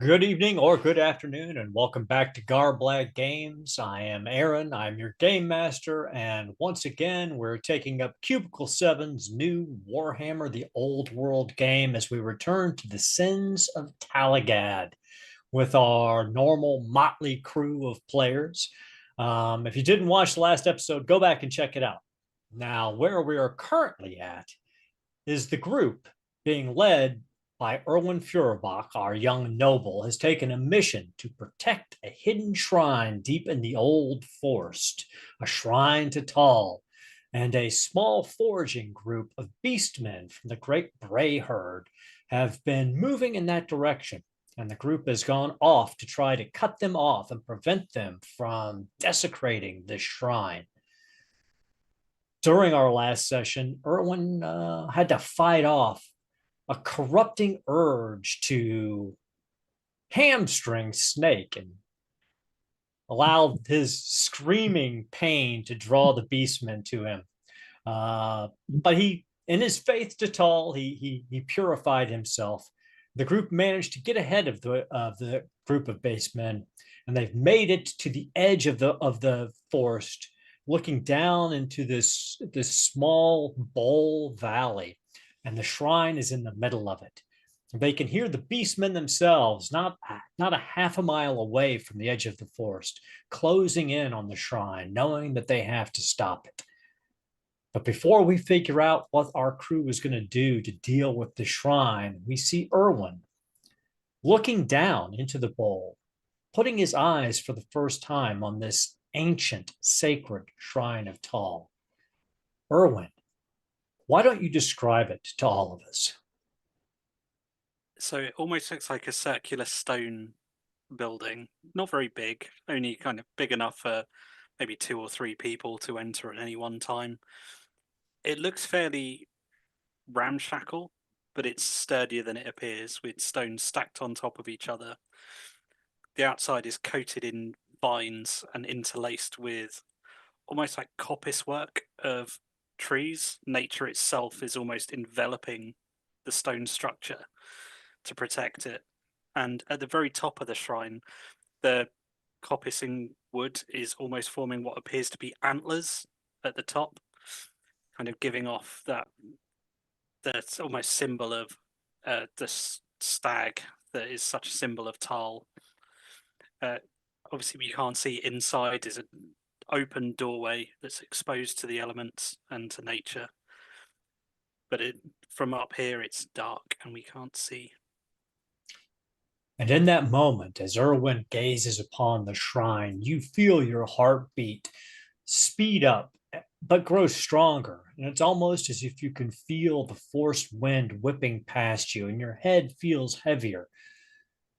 Good evening or good afternoon, and welcome back to garblaggames. I am Aaron, I'm your game master, and once again, we're taking up Cubicle 7's new Warhammer the Old World game as we return to the sins of Talagaad with our normal motley crew of players. If you didn't watch the last episode, go back and check it out. Now, where we are currently at is the group being led by Erwin Feuerbach, our young noble, has taken a mission to protect a hidden shrine deep in the old forest, a shrine to Tal, and a small foraging group of beastmen from the great Bray herd have been moving in that direction. And the group has gone off to try to cut them off and prevent them from desecrating this shrine. During our last session, Erwin had to fight off a corrupting urge to hamstring Snake and allowed his screaming pain to draw the beastmen to him. But he, in his faith to Tal, he purified himself. The group managed to get ahead of the group of basemen, and they've made it to the edge of the forest, looking down into this small bowl valley, and the shrine is in the middle of it. They can hear the beastmen themselves, not a half a mile away from the edge of the forest, closing in on the shrine, knowing that they have to stop it. But before we figure out what our crew is going to do to deal with the shrine, we see Erwin looking down into the bowl, putting his eyes for the first time on this ancient, sacred shrine of Tal. Erwin, why don't you describe it to all of us? So it almost looks like a circular stone building. Not very big, only kind of big enough for maybe two or three people to enter at any one time. It looks fairly ramshackle, but it's sturdier than it appears, with stones stacked on top of each other. The outside is coated in vines and interlaced with almost like coppice work of trees. Nature itself is almost enveloping the stone structure to protect it. And at the very top of the shrine, the coppicing wood is almost forming what appears to be antlers at the top, kind of giving off that's almost symbol of the stag that is such a symbol of Tal. Uh, Obviously, you can't see inside. Is an open doorway that's exposed to the elements and to nature. But from up here, it's dark and we can't see. And in that moment, as Erwin gazes upon the shrine, you feel your heartbeat speed up, but grow stronger. And it's almost as if you can feel the forced wind whipping past you, and your head feels heavier,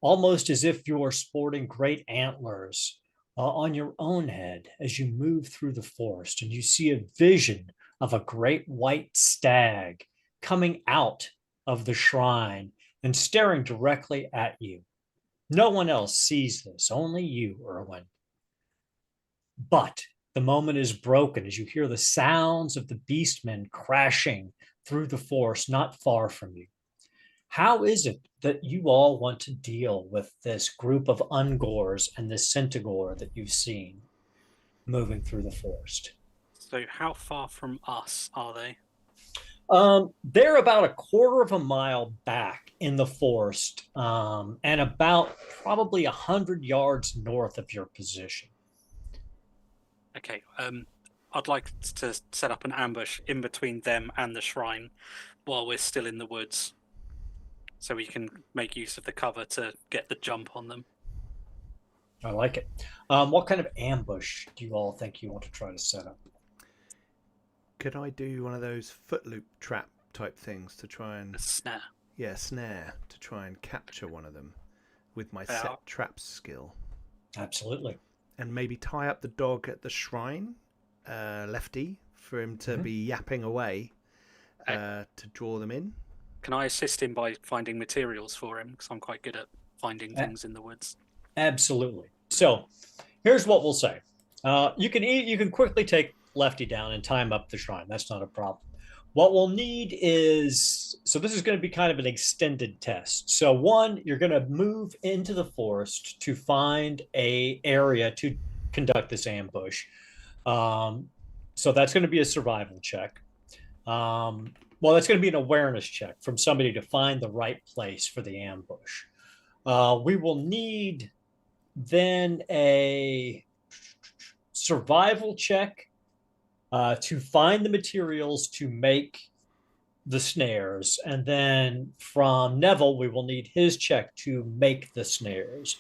almost as if you're sporting great antlers on your own head as you move through the forest. And you see a vision of a great white stag coming out of the shrine and staring directly at you. No one else sees this, only you, Erwin. But the moment is broken as you hear the sounds of the beastmen crashing through the forest not far from you. How is it that you all want to deal with this group of Ungors and this Centaur that you've seen moving through the forest? So, how far from us are they? They're about a quarter of a mile back in the forest, and about probably 100 yards north of your position. Okay, I'd like to set up an ambush in between them and the shrine while we're still in the woods, so we can make use of the cover to get the jump on them. I like it. What kind of ambush do you all think you want to try to set up? Could I do one of those footloop trap type things to try A and, snare. yeah, snare to try and capture one of them with my Yeah. set traps skill? Absolutely. And maybe tie up the dog at the shrine, Lefty, for him to be yapping away to draw them in. Can I assist him by finding materials for him? Because I'm quite good at finding A- things in the woods. Absolutely. So here's what we'll say. You can quickly take Lefty down and tie him up the shrine. That's not a problem. What we'll need is, so this is going to be kind of an extended test. So one, you're going to move into the forest to find a area to conduct this ambush. So that's going to be a survival check. Well, that's going to be an awareness check from somebody to find the right place for the ambush. We will need then a survival check to find the materials to make the snares. And then from Neville, we will need his check to make the snares.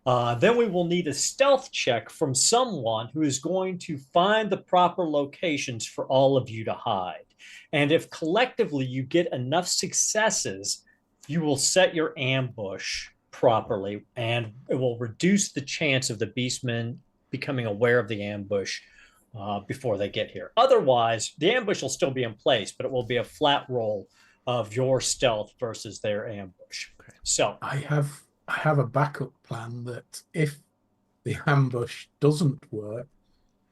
Then we will need a stealth check from someone who is going to find the proper locations for all of you to hide. And if collectively you get enough successes, you will set your ambush properly, and it will reduce the chance of the beastmen becoming aware of the ambush before they get here. Otherwise, the ambush will still be in place, but it will be a flat roll of your stealth versus their ambush. Okay. So I have a backup plan that if the ambush doesn't work,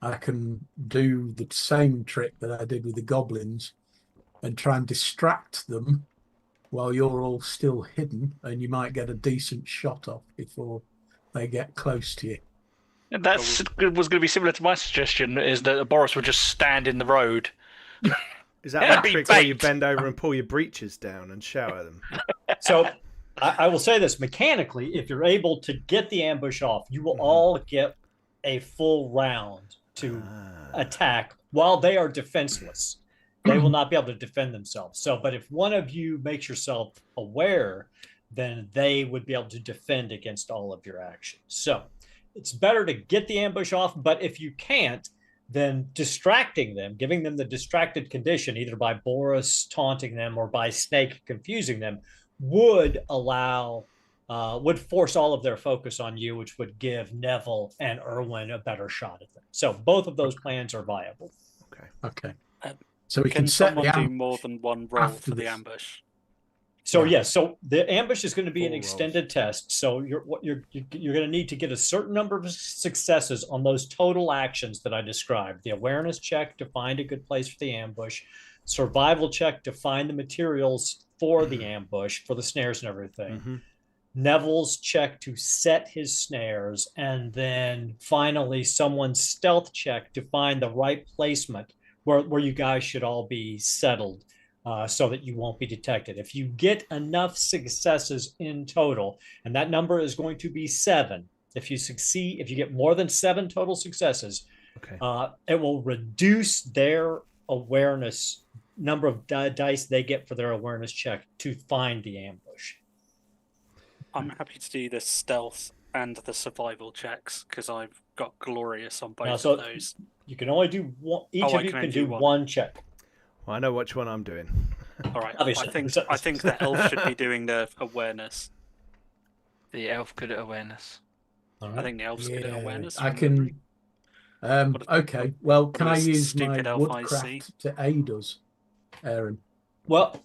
I can do the same trick that I did with the goblins and try and distract them while you're all still hidden, and you might get a decent shot off before they get close to you. And that was going to be similar to my suggestion, is that Boris would just stand in the road. Is that the trick where you bend over and pull your breeches down and shower them? So I will say this, mechanically, if you're able to get the ambush off, you will all get a full round to attack while they are defenseless. They will not be able to defend themselves. So, but if one of you makes yourself aware, then they would be able to defend against all of your actions. So it's better to get the ambush off, but if you can't, then distracting them, giving them the distracted condition, either by Boris taunting them or by Snake confusing them, would force all of their focus on you, which would give Neville and Erwin a better shot at them. So both of those plans are viable. Okay. So we can someone do more than one roll for the ambush? So yes, so the ambush is going to be an extended test. So you're going to need to get a certain number of successes on those total actions that I described: the awareness check to find a good place for the ambush, survival check to find the materials for the ambush, for the snares and everything, Neville's check to set his snares, and then finally someone's stealth check to find the right placement where you guys should all be settled. So that you won't be detected. If you get enough successes in total, and that number is going to be 7, if you get more than 7 total successes, it will reduce their awareness number of dice they get for their awareness check to find the ambush. I'm happy to do the stealth and the survival checks because I've got glorious on both of those. You can only do one. Each of you can do one check. Well, I know which one I'm doing. All right. I think the elf should be doing the awareness. The elf good at awareness. Right. I think the elf's good at awareness. I can. Okay. Well, can I use my woodcraft to aid us, Aaron? Well,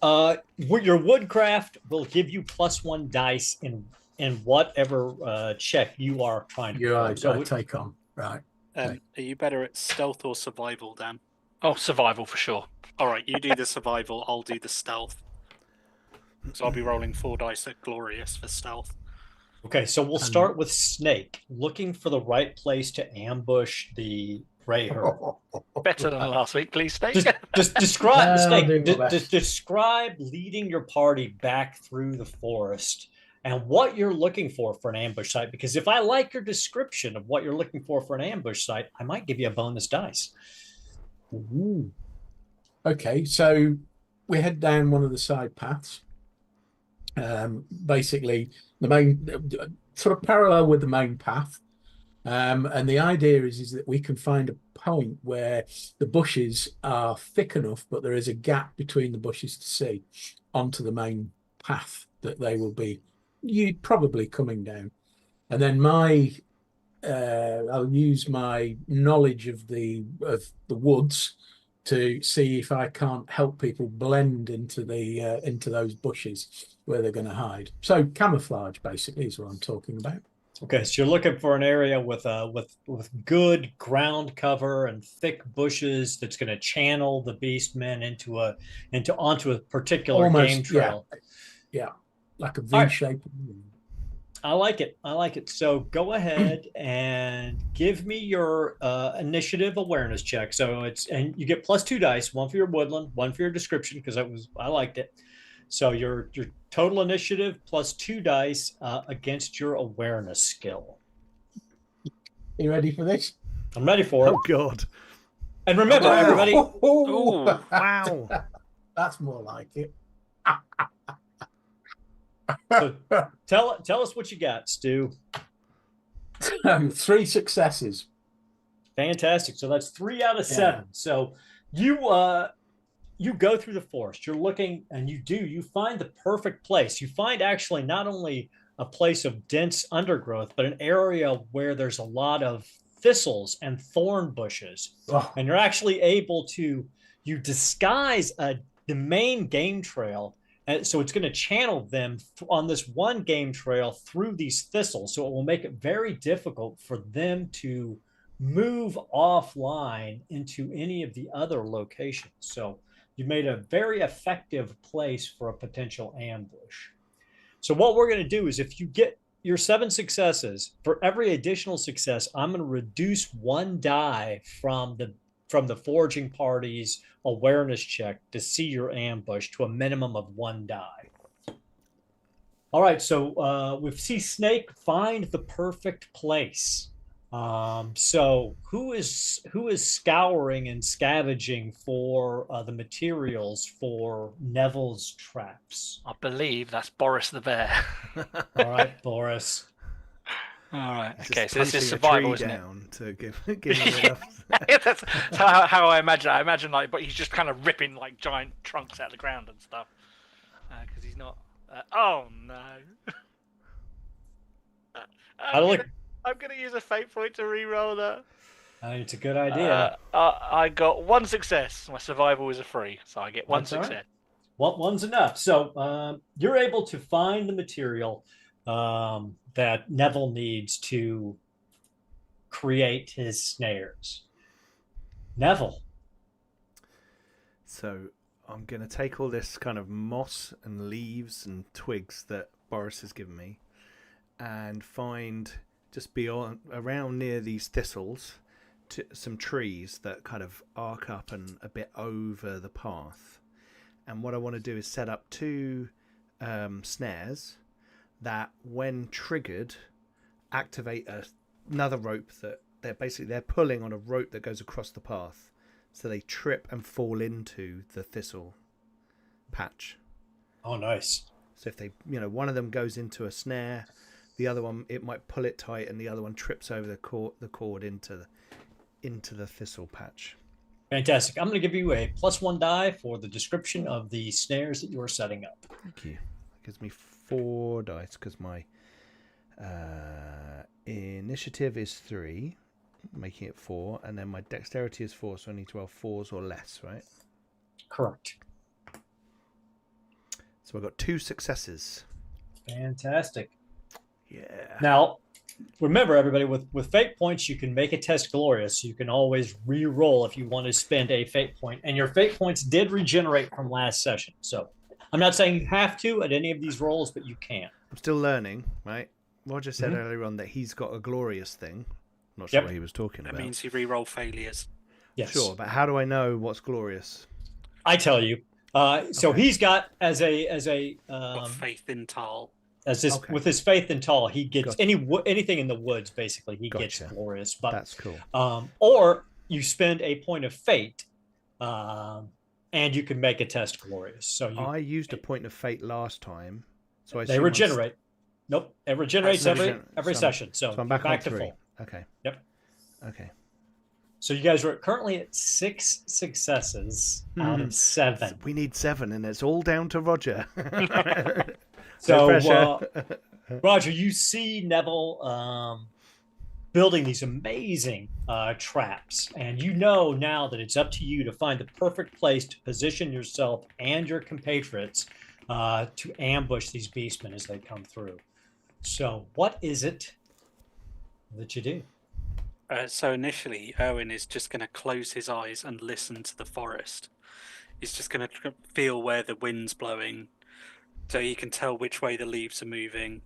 your woodcraft will give you +1 dice in whatever check you are trying to do. I take on. Right. Are you better at stealth or survival, Dan? Oh, survival for sure. All right, you do the survival, I'll do the stealth. So I'll be rolling 4 dice at glorious for stealth. Okay, so we'll start with Snake, looking for the right place to ambush the Grey Herd. Better than last week, please, Snake. Just describe Snake. Describe leading your party back through the forest and what you're looking for an ambush site. Because if I like your description of what you're looking for an ambush site, I might give you a bonus dice. Ooh. Okay, so we head down one of the side paths. Basically, the main sort of parallel with the main path. And the idea is that we can find a point where the bushes are thick enough, but there is a gap between the bushes to see onto the main path that they will be probably coming down. And then I'll use my knowledge of the woods to see if I can't help people blend into those bushes where they're going to hide. So camouflage basically is what I'm talking about. Okay, so you're looking for an area with good ground cover and thick bushes that's going to channel the beastmen onto a particular game trail. Yeah, like a All right. V shape. I like it. I like it. So go ahead and give me your initiative awareness check. And you get +2 dice, one for your woodland, one for your description, because I liked it. So your total initiative +2 dice against your awareness skill. You ready for this? I'm ready for it. Oh God! And remember, everybody. Ooh. Wow. That's more like it. So tell us what you got, Stu. 3 successes. Fantastic. So that's 3 out of 7. So you go through the forest. You're looking, and you find the perfect place. You find actually not only a place of dense undergrowth, but an area where there's a lot of thistles and thorn bushes. Oh. And you're actually able to disguise the main game trail. And so it's going to channel them on this one game trail through these thistles. So it will make it very difficult for them to move offline into any of the other locations. So you made a very effective place for a potential ambush. So what we're going to do is, if you get your 7 successes, for every additional success, I'm going to reduce 1 die from the foraging party's awareness check to see your ambush to a minimum of 1 die. All right, so we see Snake find the perfect place. So who is scouring and scavenging for the materials for Neville's traps? I believe that's Boris the bear. All right, Boris. All right. Just Okay, so this is punching a survival, tree isn't it? down to give him enough. That's how I imagine it. I imagine but he's just kind of ripping like giant trunks out of the ground and stuff. Because he's not. Oh no. I'm gonna use a fate point to re-roll that. It's a good idea. I got 1 success. My survival is a 3, so I get 1 That's all success. right. One's enough. So you're able to find the material that Neville needs to create his snares. Neville. So I'm going to take all this kind of moss and leaves and twigs that Boris has given me and find just around near these thistles some trees that kind of arc up and a bit over the path. And what I want to do is set up 2 snares that, when triggered, activate another rope that they're pulling on a rope that goes across the path, so they trip and fall into the thistle patch. Oh, nice. So if they, one of them goes into a snare, the other one, it might pull it tight, and the other one trips over the cord into the thistle patch. Fantastic. I'm going to give you a +1 die for the description of the snares that you are setting up. Thank you. It gives me 4 dice because my initiative is 3, making it 4, and then my dexterity is 4, so I need to roll 4s or less, right? Correct. So I've got 2 successes. Fantastic. Yeah. Now, remember, everybody, with fate points, you can make a test glorious. You can always re-roll if you want to spend a fate point. And your fate points did regenerate from last session. So I'm not saying you have to at any of these rolls, but you can. I'm still learning, right? Roger said earlier on that he's got a glorious thing. Not sure what he was talking about. That means you re-roll failures. Yes. Sure, but how do I know what's glorious? I tell you. So he's got as a Got faith in Tal. with his faith in Tal, he gets anything in the woods, basically he gets glorious. But that's cool. Or you spend a point of fate, and you can make a test glorious. So I used a point of fate last time, so they regenerate. Nope, it regenerates every session. So I'm back to 3. full. Okay. Yep. Okay. So you guys are currently at 6 successes out of 7. We need 7, and it's all down to Roger. So, Roger, you see Neville building these amazing traps, and you know now that it's up to you to find the perfect place to position yourself and your compatriots to ambush these beastmen as they come through. So what is it that you do. So initially, Erwin is just going to close his eyes and listen to the forest. He's just going to feel where the wind's blowing, so he can tell which way the leaves are moving,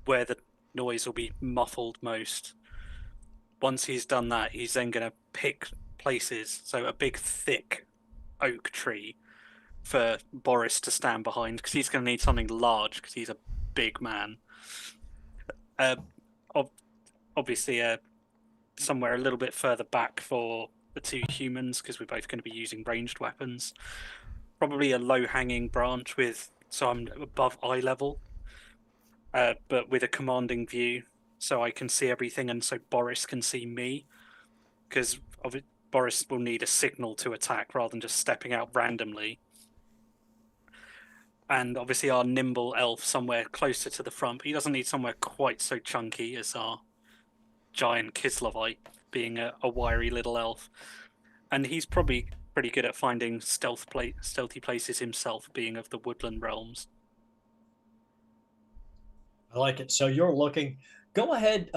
where the noise will be muffled most. Once he's done that, he's then going to pick places, so a big, thick oak tree for Boris to stand behind, because he's going to need something large, because he's a big man. Obviously, somewhere a little bit further back for the two humans, because we're both going to be using ranged weapons. Probably a low-hanging branch so I'm above eye level, but with a commanding view, so I can see everything, and so Boris can see me, because Boris will need a signal to attack rather than just stepping out randomly. And obviously our nimble elf somewhere closer to the front. He doesn't need somewhere quite so chunky as our giant Kislavite, being a wiry little elf. And he's probably pretty good at finding stealthy places himself, being of the woodland realms. I like it. So you're looking. Go ahead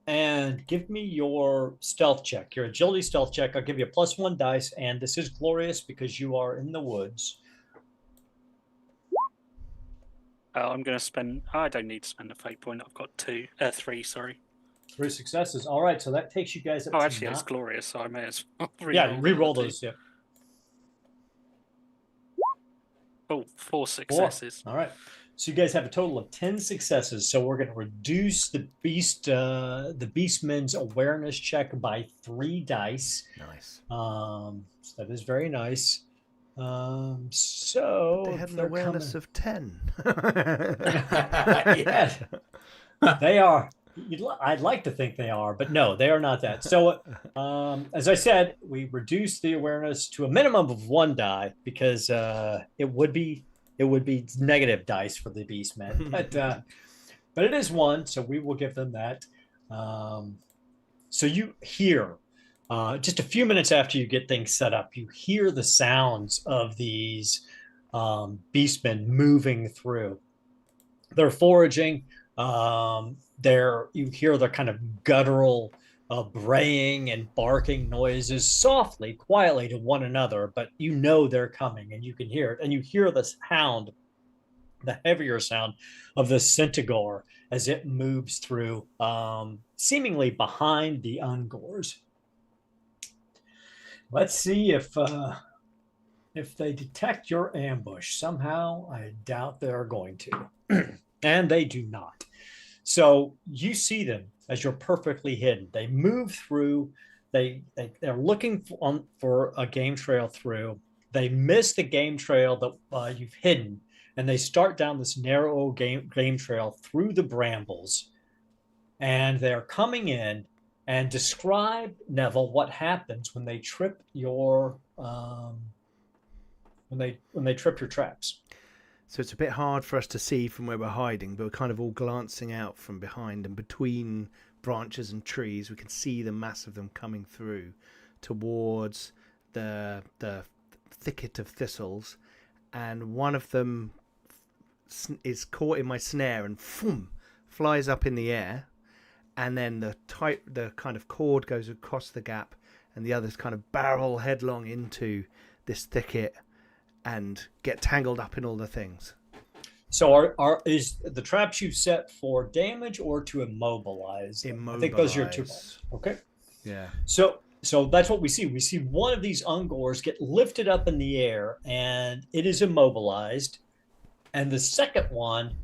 and give me your stealth check, your agility stealth check. I'll give you a +1 dice, and this is glorious because you are in the woods. I'm going to spend... I don't need to spend a fate point. I've got 3, sorry. 3 successes. All right, so that takes you guys up to actually, it's glorious, so I may as well re-roll those. Yeah. Oh, 4 successes. 4. All right. So you guys have a total of 10 successes. So we're going to reduce the beastman's awareness check by 3 dice. Nice. So that is very nice. So they had an awareness of 10. Yes, they are. I'd like to think they are, but no, they are not that. So, as I said, we reduced the awareness to a minimum of 1 die because it would be negative dice for the beastmen, but it is 1, so we will give them that. So you hear. Just a few minutes after you get things set up, you hear the sounds of these beastmen moving through. They're foraging. You hear the kind of guttural braying and barking noises softly, quietly to one another, but you know they're coming and you can hear it. And you hear the sound, the heavier sound of the centaur as it moves through, seemingly behind the Ungors. Let's see if they detect your ambush. Somehow, I doubt they're going to. And they do not. So you see them as you're perfectly hidden. They move through. They're looking for a game trail through. They miss the game trail that you've hidden, and they start down this narrow game trail through the brambles. And they're coming in. And describe, Neville, what happens when they trip your when they trip your traps. So it's a bit hard for us to see from where we're hiding, but we're kind of all glancing out from behind and between branches and trees. We can see the mass of them coming through towards the thicket of thistles, and one of them is caught in my snare and flies up in the air. And then the kind of cord goes across the gap, and the others kind of barrel headlong into this thicket and get tangled up in all the things. So is the traps you set for damage or to immobilize? Immobilize. I think those are your 2 points. Okay. Yeah. So that's what we see. We see one of these Ungors get lifted up in the air, and it is immobilized. And the second one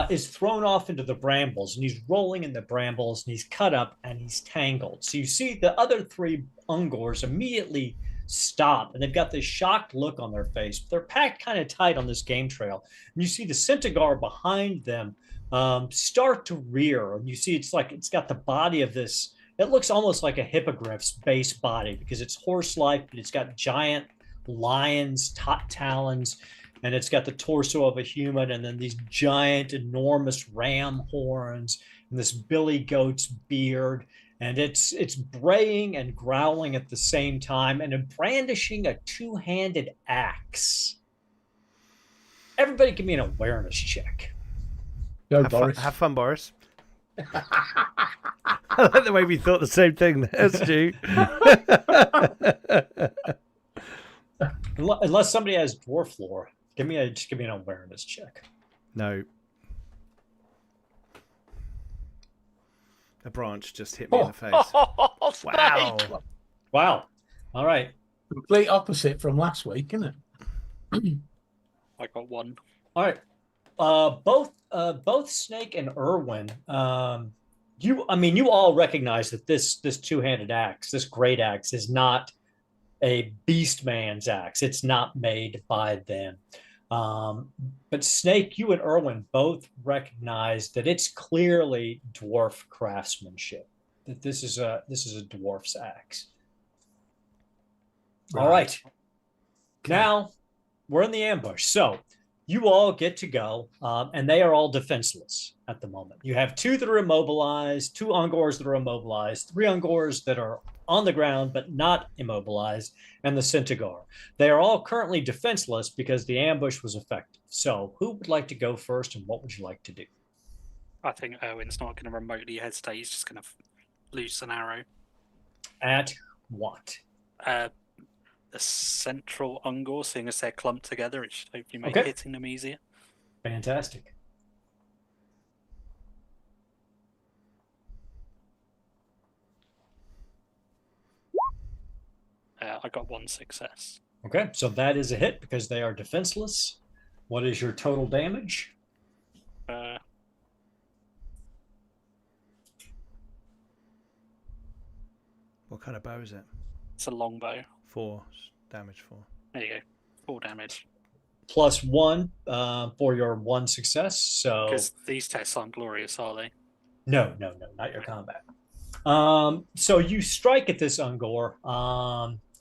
is thrown off into the brambles, and he's rolling in the brambles, and he's cut up and he's tangled. So you see the other 3 Ungors immediately stop, and they've got this shocked look on their face. They're packed kind of tight on this game trail, and you see the centaur behind them start to rear, and you see it's got the body of this. It looks almost like a hippogriff's base body because it's horse-like, but it's got giant lion's talons. And it's got the torso of a human, and then these giant, enormous ram horns, and this billy goat's beard, and it's braying and growling at the same time, and brandishing a 2-handed axe. Everybody, give me an awareness check. Go, Boris. Have fun, Boris. I like the way we thought the same thing there, Stu. Unless somebody has dwarf lore, just give me an awareness check. No. A branch just hit me in the face. Oh, Snake! Wow. Wow. All right. Complete opposite from last week, isn't it? I got one. All right. Both Snake and Irwin, you all recognize that this two-handed axe, this great axe, is not a beast man's axe. It's not made by them. But Snake, you and Irwin both recognize that it's clearly dwarf craftsmanship. That this is a dwarf's axe. All right. Now we're in the ambush. So you all get to go, and they are all defenseless at the moment. You have two that are immobilized, two Ungors that are immobilized, three Ungors that are on the ground but not immobilized, and the Centaur. They are all currently defenseless because the ambush was effective. So who would like to go first, and what would you like to do? I think Owen's not going to remotely hesitate. He's just going to loose an arrow. At what? The central Ungor, seeing as they're clumped together, it should hopefully make Okay. hitting them easier. Fantastic. I got one success. Okay, so that is a hit because they are defenseless. What is your total damage? What kind of bow is it? It's a longbow. 4 damage. 4. There you go. 4 damage. Plus 1 for your 1 success. So Because these tests aren't glorious, are they? no, not your combat. So you strike at this Ungor,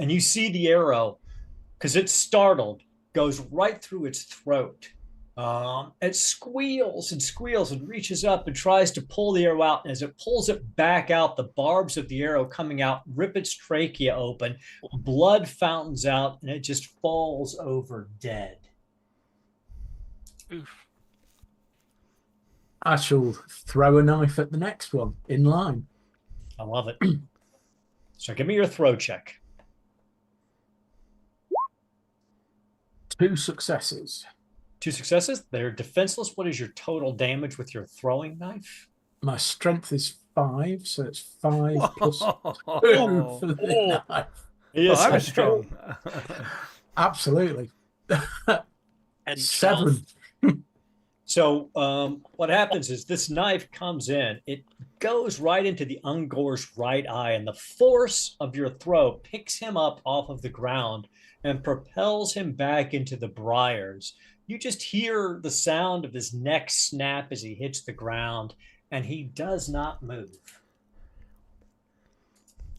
and you see the arrow, because it's startled, goes right through its throat. It squeals and reaches up and tries to pull the arrow out. And as it pulls it back out, the barbs of the arrow coming out rip its trachea open. Blood fountains out, and it just falls over dead. Oof. I shall throw a knife at the next one in line. I love it. So give me your throw check. 2 successes. 2 successes. They're defenseless. What is your total damage with your throwing knife? My strength is 5, so it's 5 plus 2 Oh, for the knife. Yes, I was strong. Absolutely. And 7. So what happens is this knife comes in, it goes right into the Ungor's right eye, and the force of your throw picks him up off of the ground and propels him back into the briars. You just hear the sound of his neck snap as he hits the ground, and he does not move.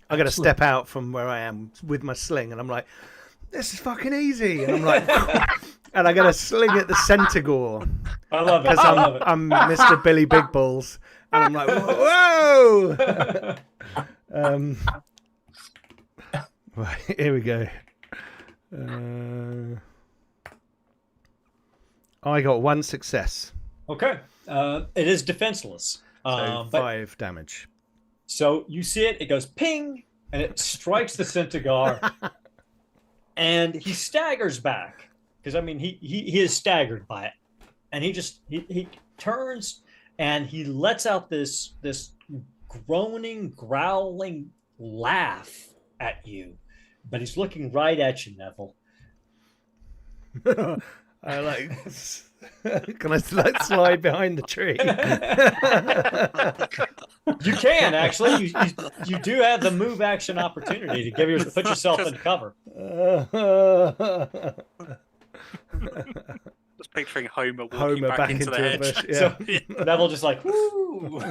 I'm going to step out from where I am with my sling, and I'm like, this is fucking easy. And I'm like, and I'm going to sling at the Centaur. I love it. Because I love it. I'm Mr. Billy Big Balls. And I'm like, whoa! Right, here we go. I got 1 success. Okay. It is defenseless. So but 5 damage. So you see it, it goes ping, and it strikes the Centaur, and he staggers back. Because, I mean, he is staggered by it. And he turns, and he lets out this groaning, growling laugh at you. But he's looking right at you, Neville. I like. Can I slide behind the tree? You can, actually. You do have the move action opportunity to put yourself in cover. Just picturing Homer walking back into the hedge. bush, yeah. So Neville just like, woo!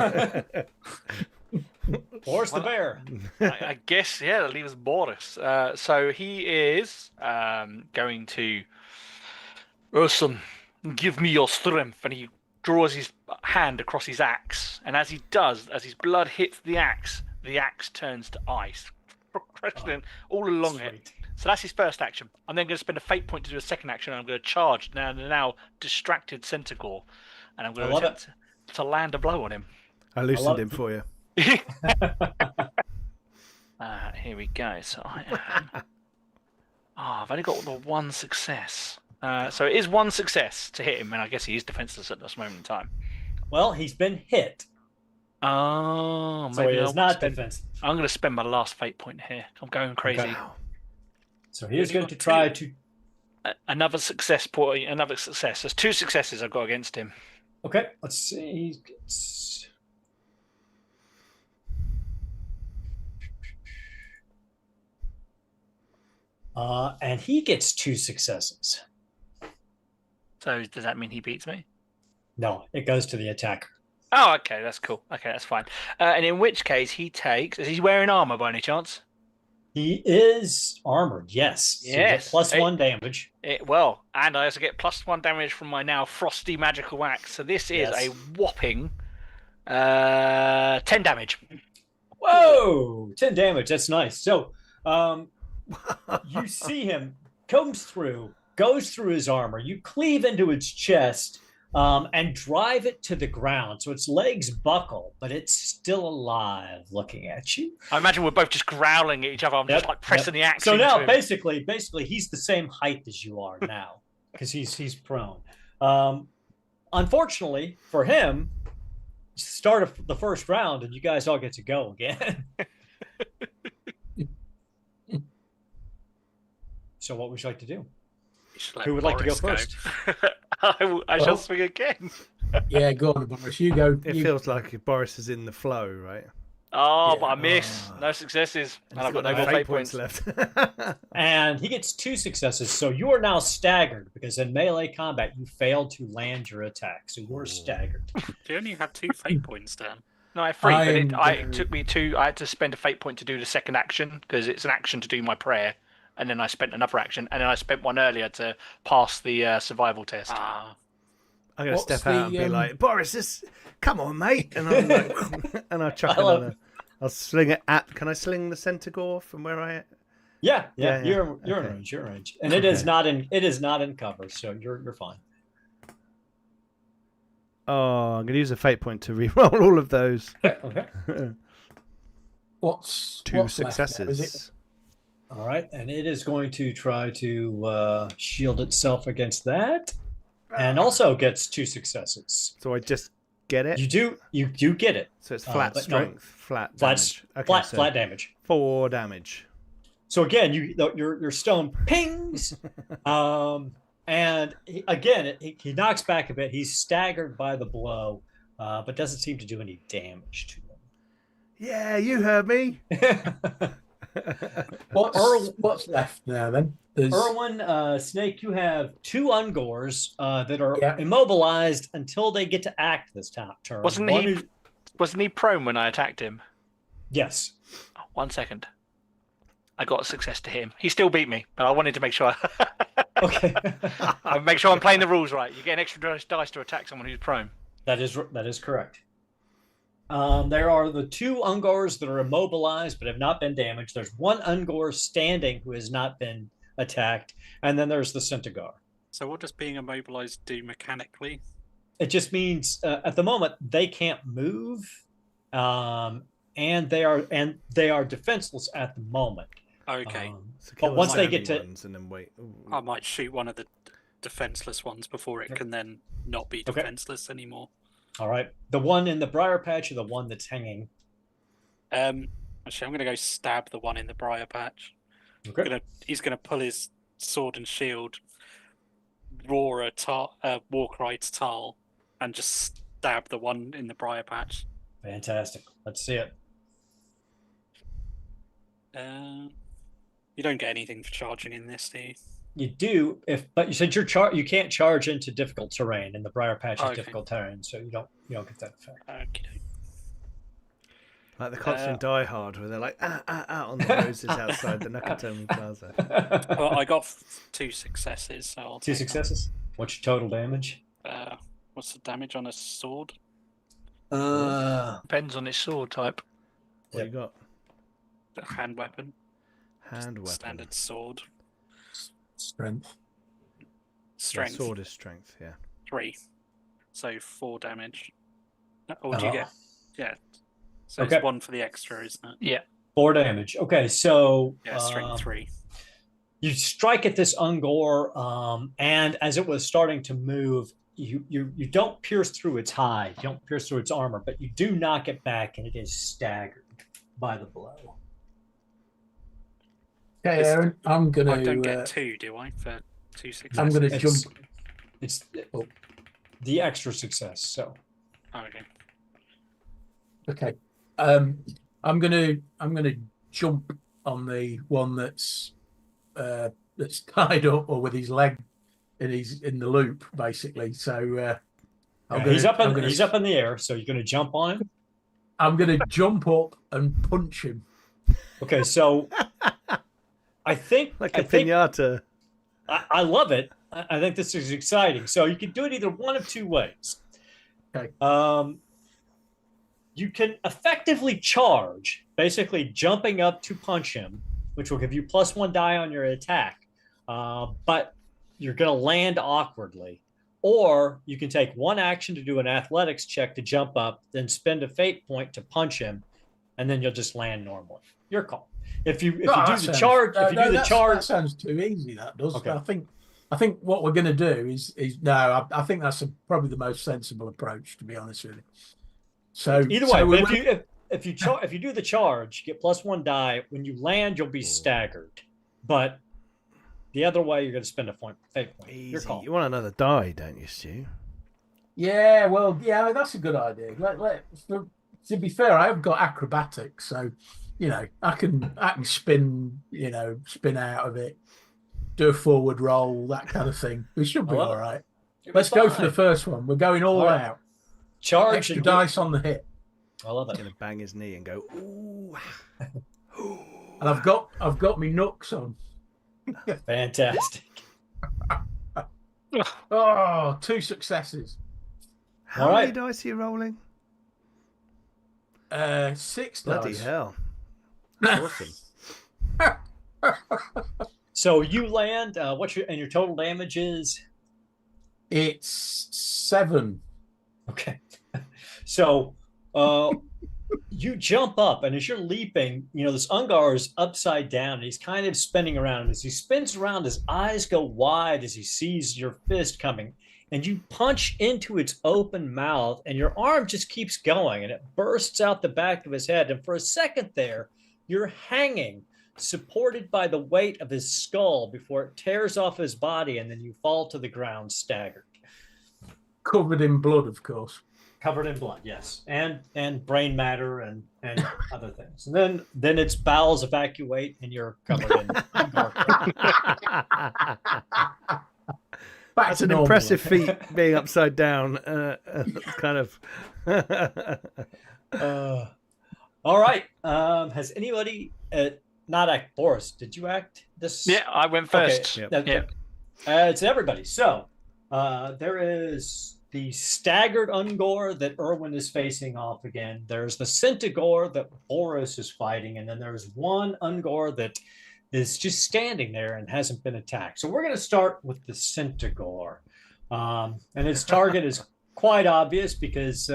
Boris the bear. I guess, yeah, that leaves Boris. So he is going to, Urson, give me your strength. And he draws his hand across his axe. And as he does, as his blood hits the axe turns to ice. Progressing all along it. Sweet. So that's his first action. I'm then going to spend a fate point to do a second action. And I'm going to charge now distracted Centaur. And I'm going to attempt to land a blow on him. I loosened him for you. Here we go. So I am. I've only got the one success. So it is one success to hit him, and I guess he is defenseless at this moment in time. Well, he's been hit, Oh, so maybe he is I'll not spend- defensive. I'm going to spend my last fate point here. I'm going crazy. Okay. So he is You going got to try two. to. Another success point. Another success. There's 2 successes I've got against him. Okay, let's see. He gets... and he gets 2 successes. So does that mean he beats me? No, it goes to the attacker. Oh, okay, that's cool. Okay, that's fine. And in which case he takes. Is he wearing armor by any chance? He is armored, yes. So you get Yes. +1 damage. Well, and I also get +1 damage from my now frosty magical axe. So this is Yes. a whopping 10 damage. Whoa! 10 damage. That's nice. So you see him comes through, goes through his armor. You cleave into its chest and drive it to the ground. So its legs buckle, but it's still alive looking at you. I imagine we're both just growling at each other. I'm just like pressing the axe. So into now him. basically he's the same height as you are now because he's prone. Unfortunately for him, start of the first round and you guys all get to go again. So what would you like to do? Who would like to go first? I shall swing again. Yeah, go on, Boris. You go. It feels like Boris is in the flow, right? Oh, Yeah. but I miss. No successes. And I've got no more fate points left. And he gets 2 successes. So you are now staggered because in melee combat, you failed to land your attack. So you're staggered. You only have 2 fate points, Dan. No, I have 3, but I'm it took me 2. I had to spend a fate point to do the second action because it's an action to do my prayer. And then I spent another action. And then I spent one earlier to pass the survival test. Ah, I'm gonna What's step out and the, be like, Boris, come on, mate, and I'm like, and I'll chuck it on. I'll sling it at. Can I sling the centaur from where I? Yeah. Yeah. You're Okay. in range. You're in range, and it is not in cover, so you're fine. Oh, I'm gonna use a fate point to re-roll all of those. Okay. What's 2 left now? Is it? successes. All right, and it is going to try to shield itself against that, and also gets 2 successes. So I just get it. You do get it. So it's flat but no, strength, flat damage. Okay, so flat damage. 4 damage. So again, your stone pings, and he knocks back a bit. He's staggered by the blow, but doesn't seem to do any damage to Yeah, you heard me. him. What's left now then? There's Erwin, Snake, you have 2 Ungors that are Yeah. immobilized until they get to act this turn. Wasn't he prone when I attacked him? Yes. Oh, 1 second. I got a success to him. He still beat me, but I wanted to make sure. Okay. I make sure I'm playing the rules right. You get an extra dice to attack someone who's prone. That is correct. There are the 2 Ungors that are immobilized but have not been damaged. There's 1 Ungor standing who has not been attacked, and then there's the Centaur. so what does being immobilized do mechanically? It just means at the moment they can't move, and they are defenseless at the moment. Okay, So But kill once the they heavy get to- ones and then wait. Ooh. I might shoot one of the defenseless ones before it can then not be Okay. defenseless anymore. All right, the one in the briar patch or the one that's hanging. Actually, I'm going to go stab the one in the briar patch. Okay. He's going to pull his sword and shield, roar a war cry to Tal, and just stab the one in the briar patch. Fantastic. Let's see it. You don't get anything for charging in this, do you? You do, but you said you can't charge into difficult terrain, and the briar patch is Okay. difficult terrain, so you don't get that effect. Okay. Like the cops in Die Hard, where they're like, on the roses outside the Nakatomi Plaza. Well, I got 2 successes, so I'll 2 take successes. What's your total damage? that. What's the damage on a sword? Depends on its sword type. What you got? A hand weapon. Hand weapon. Standard sword. strength. Yeah, Strength sword is strength, yeah. 3. So 4 damage. Or do you get Yeah. So Okay. it's 1 for the extra, isn't it? Yeah. 4 damage. Okay, so Yeah, strength 3. you strike at this Ungor, and as it was starting to move, you don't pierce through its hide, you don't pierce through its armor, but you do knock it back, and it is staggered by the blow. Okay, Aaron, I'm going I don't to. get 2, do I? For 2 successes. I'm going to jump. It's Oh. the extra success. So Oh, okay. Okay. I'm gonna jump on the one that's tied up or with his leg in the loop, basically. So he's up in the air. So you're going to jump on him. I'm gonna jump up and punch him. Okay, so I think Like a piñata. I love it. I think this is exciting. So you can do it either one of 2 ways. Okay. You can effectively charge, basically jumping up to punch him, which will give you +1 die on your attack, but you're going to land awkwardly. Or you can take 1 action to do an athletics check to jump up, then spend a fate point to punch him, and then you'll just land normally. Your call. If you do the charge, that sounds too easy. That does. Okay. I think what we're going to do is no. I think that's probably the most sensible approach, to be honest with you. So either way, if you do the charge, you get +1 die. When you land, you'll be staggered. But the other way, you're going to spend a fate point. Easy. Your call. You want another die, don't you, Stu? Yeah, well, yeah, that's a good idea. To be fair, I've got acrobatics, so I can spin out of it, do a forward roll, that kind of thing. We should be all right. Let's go for the first one. We're going all out. Charge extra dice on the hit. I love it. He's gonna bang his knee and go, ooh. And I've got me nooks on. Fantastic. Oh, 2 successes. How many dice are you rolling? 6 Bloody dice. hell. That's awesome. So you land. What's your total damage is? It's 7. Okay. So you jump up, and as you're leaping, this Ungar is upside down, and he's kind of spinning around. And as he spins around, his eyes go wide as he sees your fist coming, and you punch into its open mouth, and your arm just keeps going, and it bursts out the back of his head. And for a second there, you're hanging, supported by the weight of his skull before it tears off his body, and then you fall to the ground staggered. Covered in blood, of course. Covered in blood, yes, and brain matter and other things. And then its bowels evacuate, and you're covered in. That's an impressive feat, being upside down. Kind of. All right. Has anybody not act? Boris, did you act this? Yeah, I went first. Okay. Yeah. It's everybody. So there is the staggered Ungor that Erwin is facing off again. There's the Centigore that Boris is fighting, and then there's one Ungor that is just standing there and hasn't been attacked. So we're going to start with the Centigore. And its target is quite obvious because,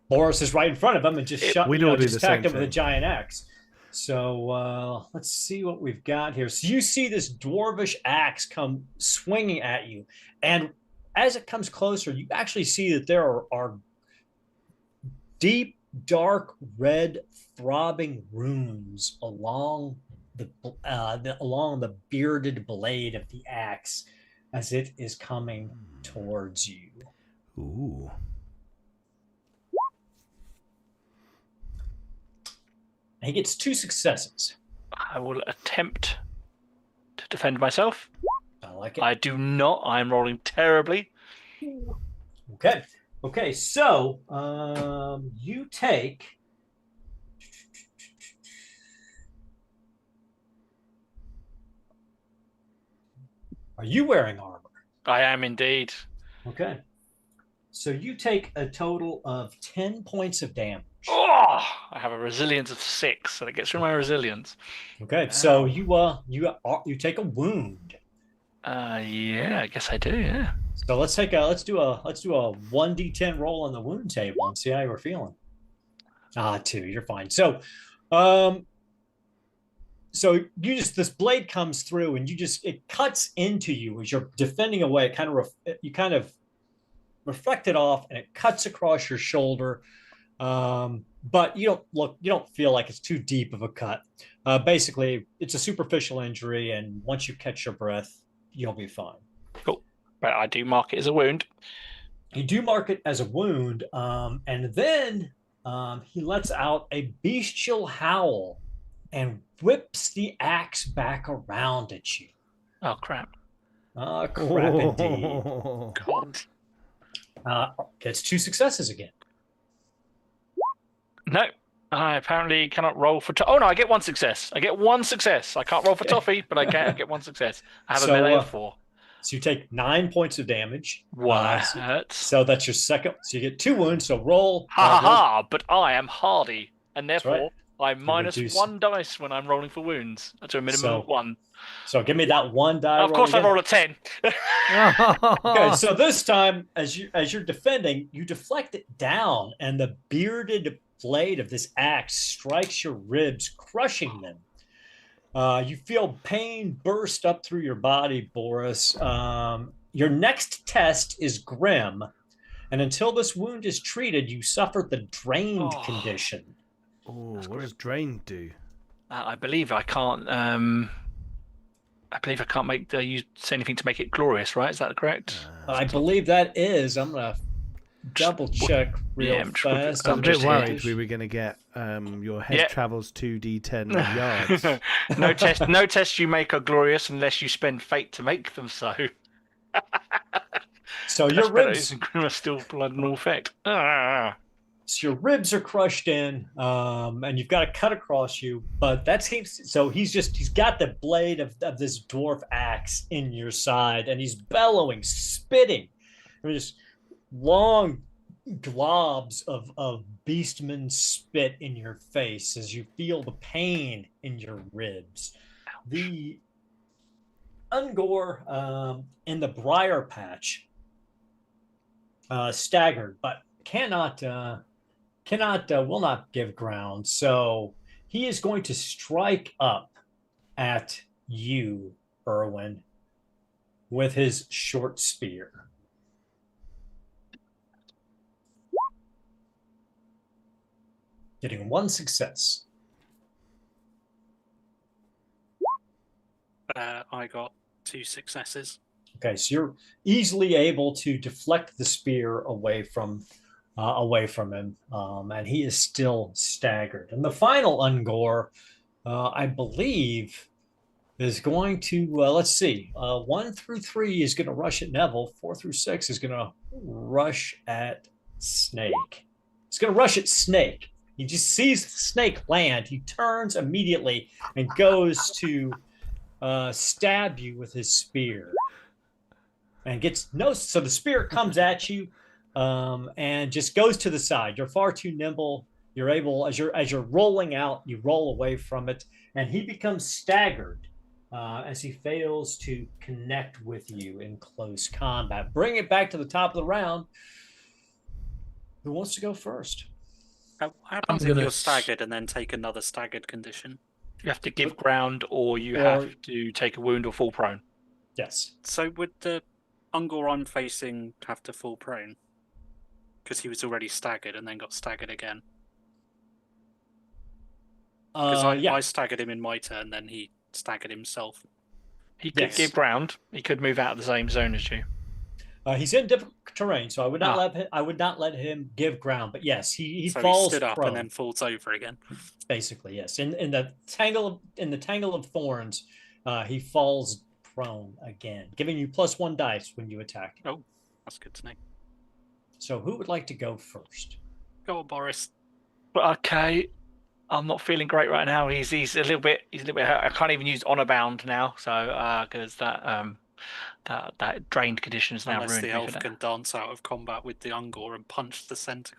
Boris is right in front of him and just attacked him with a giant axe. So let's see what we've got here. So you see this dwarvish axe come swinging at you. And as it comes closer, you actually see that there are deep, dark, red, throbbing runes along the bearded blade of the axe as it is coming towards you. Ooh. He gets 2 successes. I will attempt to defend myself. I like it. I do not. I'm rolling terribly. Okay. So you take. Are you wearing armor? I am indeed. Okay. So you take a total of 10 points of damage. Oh, I have a resilience of 6, so that gets rid of my resilience. Okay, so you take a wound. Yeah, I guess I do. Yeah. So let's do a 1d10 roll on the wound table and see how you're feeling. 2, you're fine. So so this blade comes through and it cuts into you as you're defending away. You kind of reflect it off and it cuts across your shoulder. But you don't feel like it's too deep of a cut. Basically, it's a superficial injury, and once you catch your breath, you'll be fine. Cool. But I do mark it as a wound. You do mark it as a wound, and then he lets out a bestial howl and whips the axe back around at you. Oh, crap. Crap indeed. God. Gets 2 successes again. No, I apparently cannot roll for... Oh, no, I get 1 success. I get 1 success. I can't roll for toffee, but I can get 1 success. I have a melee of 4. So you take 9 points of damage. What? So that's your second. So you get 2 wounds. So roll. Ha ha ha! But I am hardy, and therefore right. I minus 1 dice when I'm rolling for wounds to a minimum of 1. So give me that 1 die. Of course, I roll a 10. Okay, so this time, as you're defending, you deflect it down, and the bearded blade of this axe strikes your ribs, crushing them. You feel pain burst up through your body, Boris. Your next test is grim, and until this wound is treated, you suffer the drained condition. Oh, what does drained do? I believe I can't. I believe I can't make use anything to make it glorious, right? Is that correct? I believe that is. I'm gonna double check real fast. I'm a bit worried we were going to get your head travels 2d10 yards. No test you make are glorious unless you spend fate to make them so. So your ribs are still blood and effect. So your ribs are crushed in, and you've got a cut across you. But that seems so. He's got the blade of this dwarf axe in your side, and he's bellowing, spitting. Just long globs of beastman spit in your face as you feel the pain in your ribs. The Ungor in the briar patch staggered, but will not give ground. So he is going to strike up at you, Erwin, with his short spear. Getting 1 success. I got 2 successes. Okay, so you're easily able to deflect the spear away from him, and he is still staggered. And the final Ungor, I believe, is going to let's see. 1 through 3 is going to rush at Neville. 4 through 6 is going to rush at Snake. It's going to rush at Snake. He just sees the snake land. He turns immediately and goes to stab you with his spear, and gets no. So the spear comes at you, and just goes to the side. You're far too nimble. You're able, as you're rolling out, you roll away from it, and he becomes staggered as he fails to connect with you in close combat. Bring it back to the top of the round. Who wants to go first? What happens if you're staggered and then take another staggered condition? You have to give ground, or you have to take a wound or fall prone. Yes. So would the Ungor I'm facing have to fall prone? Because he was already staggered and then got staggered again. Because I staggered him in my turn, then he staggered himself. He could give ground. He could move out of the same zone as you. He's in difficult terrain, so I would not let him give ground. But yes, he so falls he stood up prone. and then falls over again. Basically, yes. In the tangle of thorns, he falls prone again, giving you +1 dice when you attack him. Oh, that's good to know. So who would like to go first? Go on, Boris. Okay, I'm not feeling great right now. He's a little bit hurt. I can't even use honor bound now, so because that drained condition is now Unless ruined. the elf can dance out of combat with the Ungor and punch the centaur.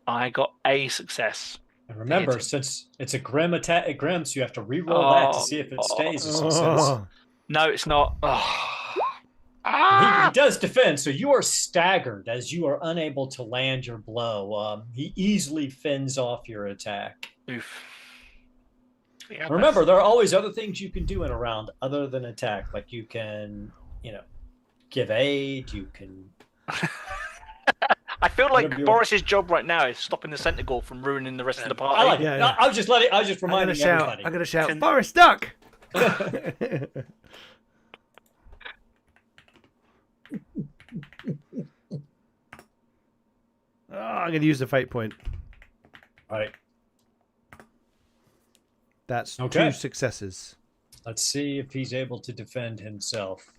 I got a success. And remember, since it's a grim attack, so you have to re-roll that to see if it stays a success. No, it's not. He does defend, so you are staggered as you are unable to land your blow. He easily fends off your attack. Oof. Yeah, Remember, there are always other things you can do in a round other than attack. Like you can, give aid. You can. I feel like Whatever you- Boris's job right now is stopping the Centaur from ruining the rest of the party. I like it. Yeah, No, yeah. I was just reminding everybody. I'm gonna shout, Can- Boris, duck! Oh, I'm gonna use the fate point. All right. That's Okay. 2 successes. Let's see if he's able to defend himself.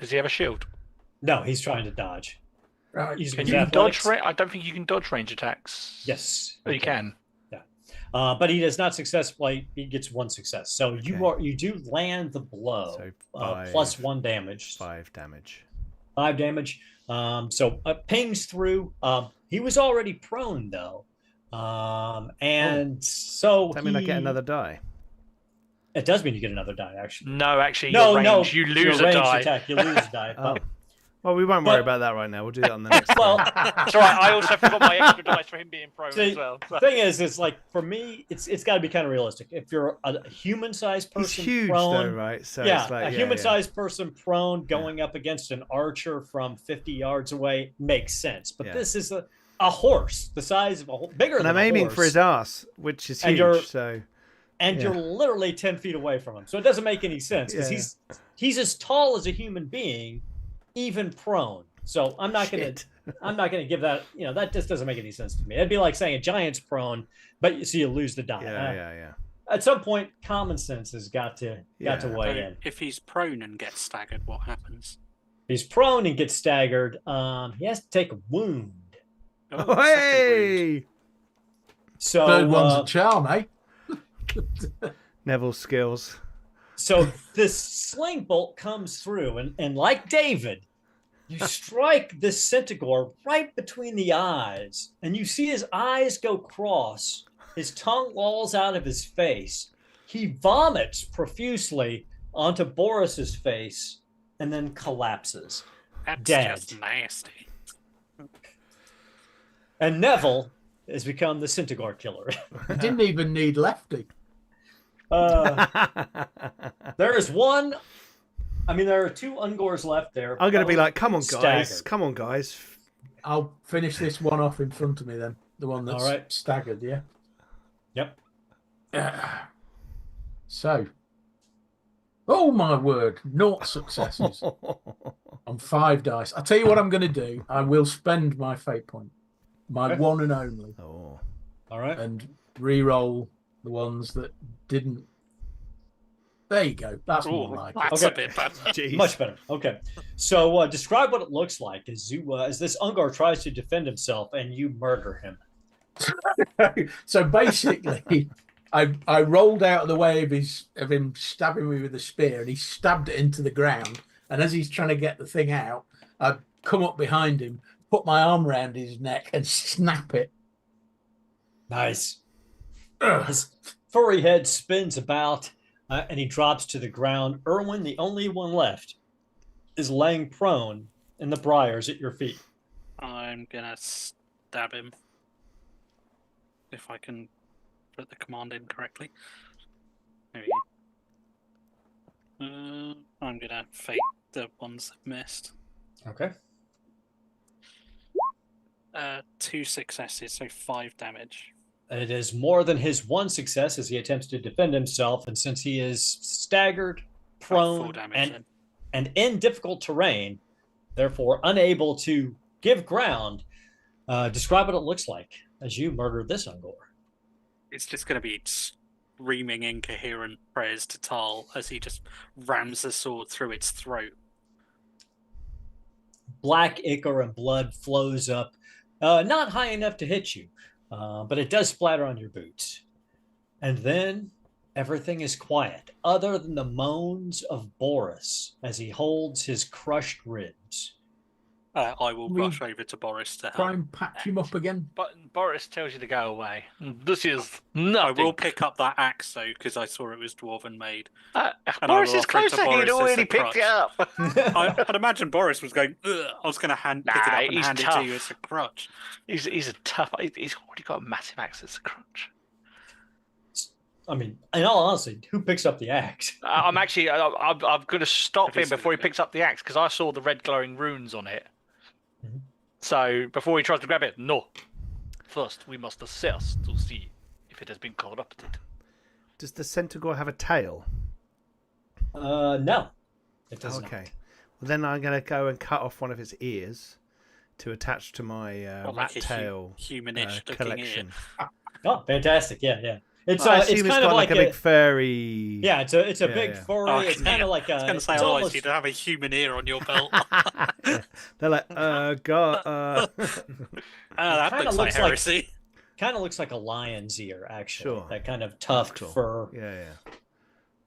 Does he have a shield? No, he's trying to dodge. Right. Using Can his you athletics. dodge? I don't think you can dodge range attacks. Yes. Oh, you can. But he does not successfully. He gets 1 success. So you do land the blow. So Plus 1 damage. 5 damage. 5 damage. So pings through. He was already prone though. So That mean I get another die. It does mean you get another die, actually. No, actually, No, your no, range, you lose your a ranged die. attack, you lose a die. Oh. Well, we won't worry But- about that right now. We'll do that on the next Well, one. That's all right. I also forgot my extra dice for him being prone See, as well. the thing is like for me, it's got to be kind of realistic. If you're a human-sized He's person huge prone, though, right? So yeah, it's like, a human-sized person prone going up against an archer from 50 yards away makes sense. But Yeah. this is a horse, the size of a bigger And than I'm a aiming horse, for his ass, which is And you're- huge. So and yeah. you're literally 10 feet away from him. So it doesn't make any sense because Yeah. he's as tall as a human being, even prone. So I'm not gonna Shit. give that. That just doesn't make any sense to me. It'd be like saying a giant's prone, but you lose the die. Yeah. At some point, common sense has got to Yeah. weigh So in. if he's prone and gets staggered, what happens? He's prone and gets staggered. He has to take a wound. Oh, Hey! So Third one's a charm, eh? Neville's skills. So this sling bolt comes through, and like David, you strike this centaur right between the eyes, and you see his eyes go cross. His tongue lolls out of his face. He vomits profusely onto Boris's face, and then collapses. That's Dead. just nasty. And Neville has become the centaur killer. He didn't even need Lefty. There is one. I mean, there are 2 Ungors left there. I'm going to be both like, come on, guys. staggered. Come on, guys. I'll finish this one off in front of me then. The one that's All right. staggered, yeah? Yep. So. Oh my word. 0 successes on 5 dice. I'll tell you what I'm going to do. I will spend my fate point. My Okay. one and only. Oh. All right. And re-roll the ones that didn't. There you go. That's more Oh, like it. that's Okay. a bit better. Jeez. Much better. Okay. So describe what it looks like as this Ungar tries to defend himself and you murder him. So basically, I rolled out of the way of him stabbing me with a spear, and he stabbed it into the ground. And as he's trying to get the thing out, I come up behind him, put my arm around his neck, and snap it. Nice. Ugh. His furry head spins about and he drops to the ground. Erwin, the only one left, is laying prone in the briars at your feet. I'm gonna stab him. If I can put the command in correctly. There we go. I'm gonna fake the ones that missed. Okay. 2 successes, so 5 damage. It is more than his 1 success as he attempts to defend himself. And since he is staggered, About 4 prone, damage then. and in difficult terrain, therefore unable to give ground, describe what it looks like as you murder this Ungor. It's just gonna be screaming incoherent prayers to Tal as he just rams the sword through its throat. Black ichor and blood flows up, not high enough to hit you, but it does splatter on your boots. And then everything is quiet, other than the moans of Boris as he holds his crushed ribs. I will We rush over to Boris to Try help. and patch him up again. But Boris tells you to go away. This is I nothing. will pick up that axe though, because I saw it was dwarven made. And I Boris will is offer it to closer. He'd Boris as already a picked it crutch. up. I'd imagine Boris was going, ugh. I was going to pick it Nah, up and he's hand it tough. to you as a crutch. He's a tough. He's already got a massive axe as a crutch. I mean, in all honesty, who picks up the axe? I'm actually. I'm going to stop If he's him before he gonna do picks up the axe because I saw the red glowing runes on it. Mhm. So before he tries to grab it, no. First, we must assess to see if it has been corrupted. Does the centaur have a tail? No, it does Okay. not. Well, then I'm going to go and cut off one of its ears to attach to my Well, rat like a tail humanish looking collection. ear. Oh, fantastic! Yeah. It's I it's assume kind got of like a big furry. yeah, it's a Yeah, big yeah. furry. Oh, It's yeah. kind of like I was going to say, it's otherwise almost- you'd have a human ear on your belt. They're like, God. That kinda looks like looks like- heresy. kind of looks like a lion's ear, actually. Sure. That kind of tough Cool. fur. Yeah.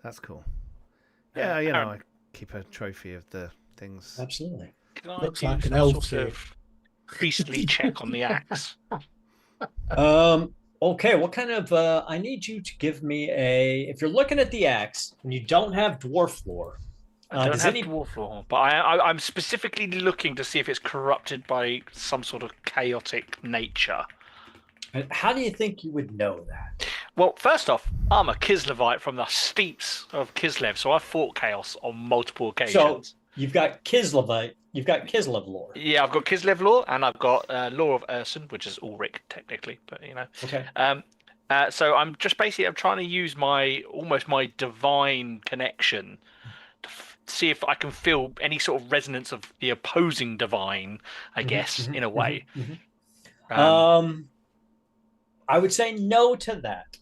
That's cool. Yeah, you know, I keep a trophy of the things. Absolutely. Can I Looks do like an some elf sort of priestly check on the axe? Okay, what kind of I need you to give me if you're looking at the axe and you don't have dwarf lore. I don't does have any dwarf lore, but I'm specifically looking to see if it's corrupted by some sort of chaotic nature. how do you think you would know that? Well, first off, I'm a Kislevite from the steeps of Kislev, so I've fought chaos on multiple occasions. You've got Kislev lore. Yeah, I've got Kislev lore, and I've got Lore of Urson, which is Ulrich technically, but you know. Okay. So I'm just basically trying to use my divine connection to see if I can feel any sort of resonance of the opposing divine, I guess, in a way. I would say no to that.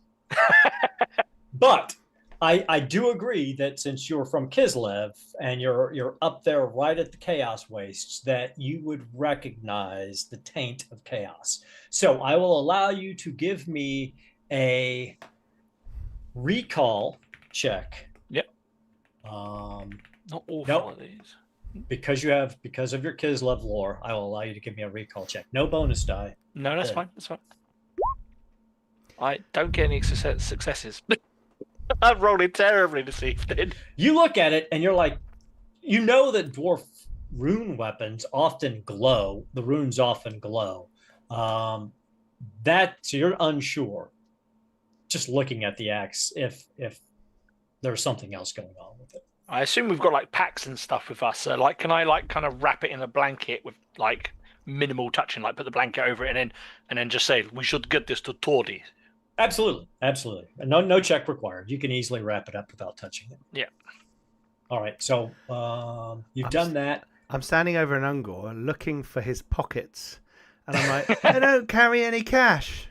But I do agree that since you're from Kislev and you're up there right at the Chaos Wastes, that you would recognize the taint of chaos. So I will allow you to give me a recall check. Yep. Not awful of these. Because of your Kislev lore, I will allow you to give me a recall check. No bonus die. No, that's Good. fine. That's fine. I don't get any successes. I'm rolling terribly this evening. You look at it and you're like, you know that dwarf rune weapons often glow. The runes often glow. So you're unsure, just looking at the axe, if there's something else going on with it. I assume we've got like packs and stuff with us. So like, can I like kind of wrap it in a blanket with like minimal touching, like put the blanket over it and then just say we should get this to Tordy? Absolutely. And no check required. You can easily wrap it up without touching it. Yeah. All right. So you've done that. I'm standing over an Ungor looking for his pockets, and I'm like, I don't carry any cash.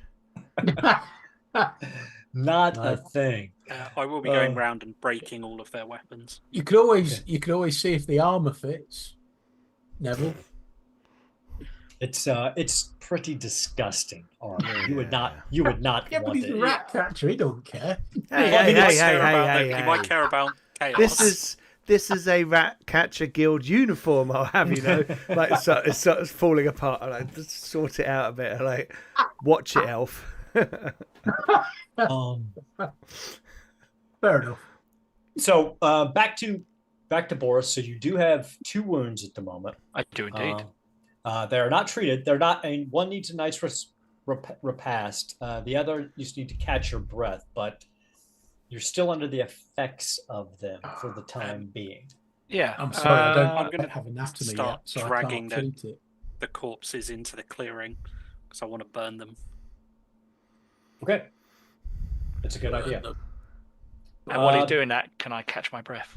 Not a thing. I will be going round and breaking all of their weapons. You could always see if the armor fits. Neville. It's pretty disgusting. Yeah, You would not Yeah, want but he's a it. rat catcher. He don't care. He might care about chaos. This is a rat catcher guild uniform. I'll have you know, like it's sort of falling apart. I like just sort it out a bit. I like watch it, elf. Fair enough. So back to Boris. So you do have 2 wounds at the moment. I do indeed. They're not treated. They're not. And one needs a nice repast. The other you just need to catch your breath, but you're still under the effects of them for the time being. Yeah. I'm sorry, I I'm gonna don't have anatomy start yet, so dragging I can't treat it. the corpses into the clearing because I want to burn them. Okay, that's a good idea. And while he's doing that, can I catch my breath?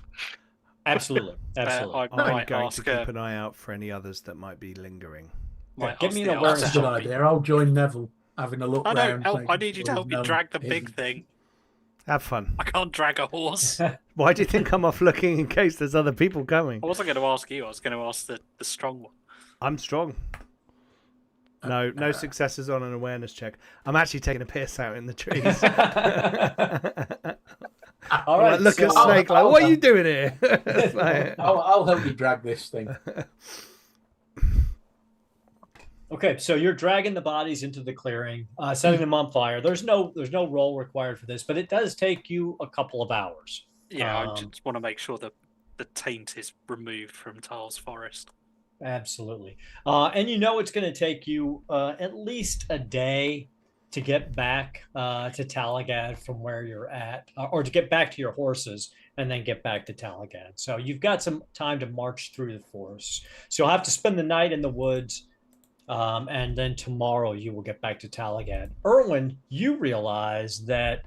Absolutely. I I'm might going to ask keep an eye out for any others that might be lingering. might give ask me the an elves awareness That's to a good help me. idea. I'll join Neville having a look I round. know. I making need you to sure help me there's drag the no big hidden. thing. Have fun. I can't drag a horse. Why do you think I'm off looking in case there's other people coming? I wasn't going to ask you. I was going to ask the strong one. I'm strong. No successes on an awareness check. I'm actually taking a piss out in the trees. All right. Look at so- Snake. Like, what are you doing here? It's like- I'll help you drag this thing. Okay, so you're dragging the bodies into the clearing, setting them on fire. There's no roll required for this, but it does take you a couple of hours. Yeah, I just want to make sure that the taint is removed from Tal's forest. Absolutely. And you know it's going to take you at least a day to get back to Talagaad from where you're at, or to get back to your horses and then get back to Talagaad. So you've got some time to march through the forest. So you'll have to spend the night in the woods, and then tomorrow you will get back to Talagaad. Erwin, you realize that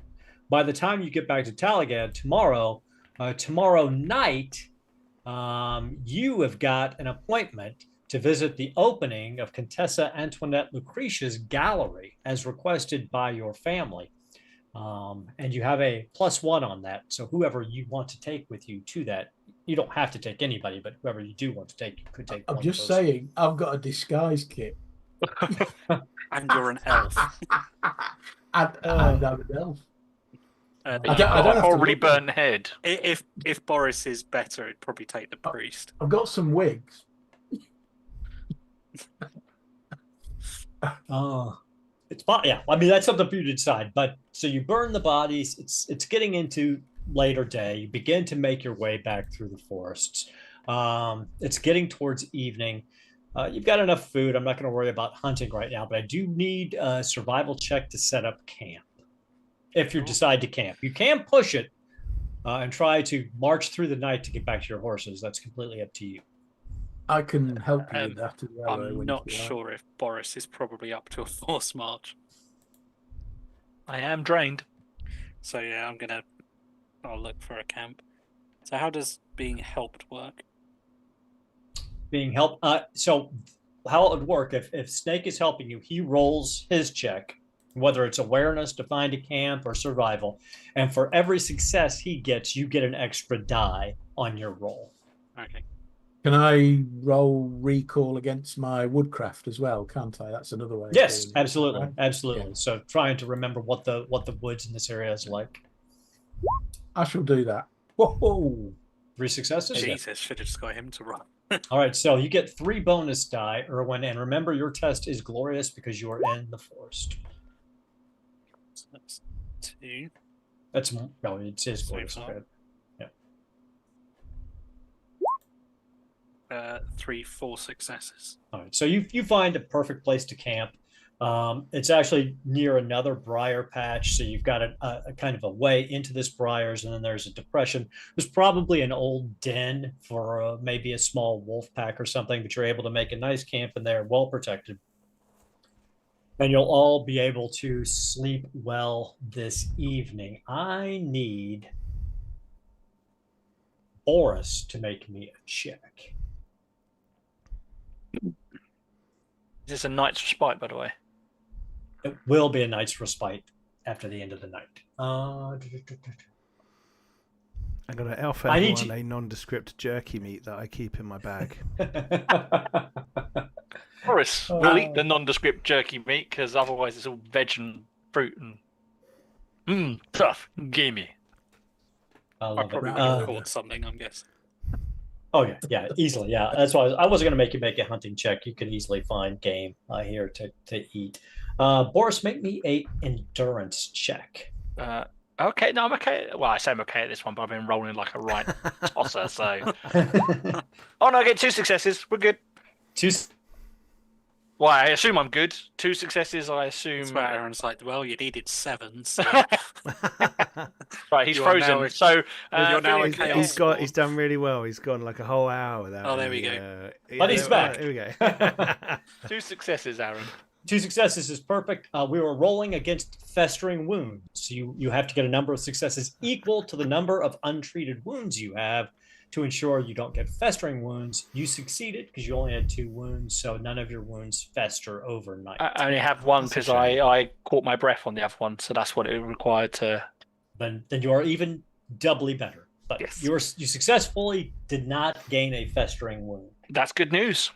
by the time you get back to Talagaad tomorrow night, you have got an appointment to visit the opening of Contessa Antoinette Lucretia's gallery as requested by your family. And you have a +1 on that. So whoever you want to take with you to that, you don't have to take anybody, but whoever you do want to take, you could take. I'm just saying, I've got a disguise kit. And you're an elf. And I'm an elf. I don't have a horribly burnt head. If Boris is better, it'd probably take the priest. I've got some wigs. Yeah. I mean, that's something for you to decide. But so you burn the bodies. It's getting into later day. You begin to make your way back through the forests. It's getting towards evening. You've got enough food. I'm not going to worry about hunting right now, but I do need a survival check to set up camp. If you decide to camp, you can push it and try to march through the night to get back to your horses. That's completely up to you. I can help you with that as well. I'm not sure if Boris is probably up to a forced march. I am drained. So yeah, I'll look for a camp. So how does being helped work? Being helped. So how it would work, if Snake is helping you, he rolls his check, whether it's awareness to find a camp or survival. And for every success he gets, you get an extra die on your roll. Okay. Can I roll recall against my woodcraft as well? Can't I? That's another way. Yes, absolutely, right? absolutely. Yeah. So trying to remember what the woods in this area is like. I shall do that. Whoa! 3 successes. Jesus, should have just got him to roll. All right, so you get 3 bonus die, Erwin, and remember your test is glorious because you are in the forest. So that's 2. That's no, it says So glorious. far. Yeah. 3, 4 successes. All right, so you find a perfect place to camp. It's actually near another briar patch, so you've got a kind of a way into this briars, and then there's a depression. There's probably an old den for maybe a small wolf pack or something, but you're able to make a nice camp in there, well protected. And you'll all be able to sleep well this evening. I need Boris to make me a check. Is this a night's respite, by the way? It will be a night's respite after the end of the night. I'm going to alpha everyone a nondescript jerky meat that I keep in my bag. Boris will eat the nondescript jerky meat because otherwise it's all veg and fruit and tough, gamey. I probably would have caught something, I'm guessing. Oh yeah, easily. Yeah, that's why I wasn't going to make you make a hunting check. You could easily find game here to eat. Boris, make me a endurance check. Okay, no, I'm okay. Well, I say I'm okay at this one, but I've been rolling like a right tosser, so... Oh, no, I get 2 successes. We're good. 2. Well, I assume I'm good. 2 successes, I assume... That's where Aaron's like, well, you needed 7, so... Right, he's frozen, so... you're now a chaos. He's done really well. He's gone like a whole hour without... Oh, there we go. But he's back. There we go. 2 successes, Aaron. 2 successes is perfect. We were rolling against festering wounds. So you have to get a number of successes equal to the number of untreated wounds you have to ensure you don't get festering wounds. You succeeded because you only had 2 wounds, so none of your wounds fester overnight. I only have 1 because I caught my breath on the other one, so that's what it required to... Then you are even doubly better. But yes. You successfully did not gain a festering wound. That's good news.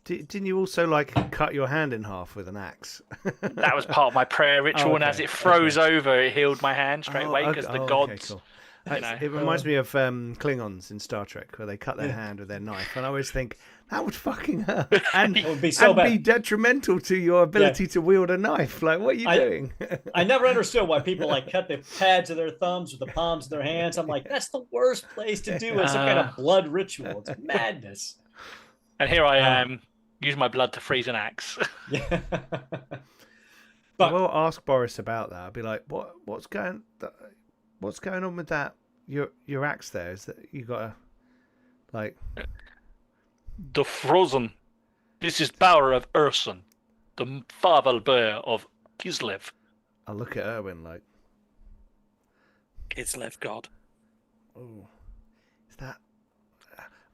Didn't you also cut your hand in half with an axe? That was part of my prayer ritual, and as it froze over, it healed my hand straight away because the gods It reminds me of Klingons in Star Trek, where they cut their hand with their knife, and I always think that would fucking hurt, and It would be so bad. be detrimental to your ability to wield a knife. Like, what are you doing? I never understood why people like cut the pads of their thumbs or the palms of their hands. I'm like, that's the worst place to do it. Some kind of blood ritual. It's madness. And here I am, using my blood to freeze an axe. Yeah. I will ask Boris about that. I'll be like, what's going on with that? Your axe there, is that you got a like The frozen. This is power of Urson, the father bear of Kislev. I look at Erwin like, Kislev god. oh, is that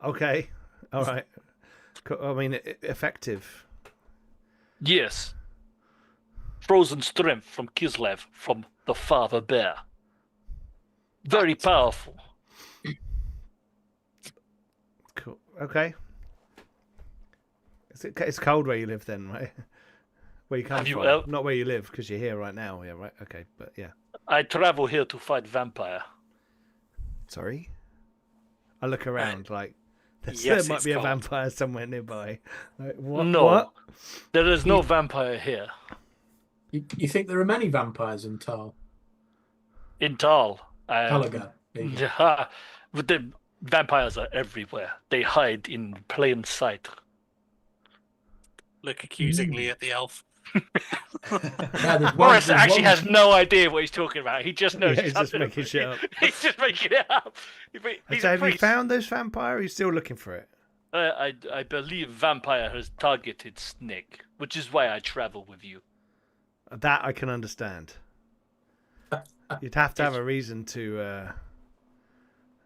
okay? All right. I mean, effective. Yes. Frozen strength from Kislev, from the father bear. Very powerful. Cool. Okay. It's cold where you live then, right? Where you come from. Not where you live, because you're here right now. Yeah, right. Okay, but yeah. I travel here to fight vampire. Sorry? I look around like Yes, there might it's be a cold. vampire somewhere nearby. Like, what? No. What? There is no vampire here. You think there are many vampires in Tal? In Tal. Talagaad. There you go. But the vampires are everywhere. They hide in plain sight. Look accusingly at the elf. Yeah, there's one- Boris there's actually one- has no idea what he's talking about. He just knows Yeah, he's just something. making shit up. He's just making it up. He's So a have you priest. found those vampire? Or are you still looking for it? I believe vampire has targeted Snake, which is why I travel with you. That I can understand. You'd have to have a reason to,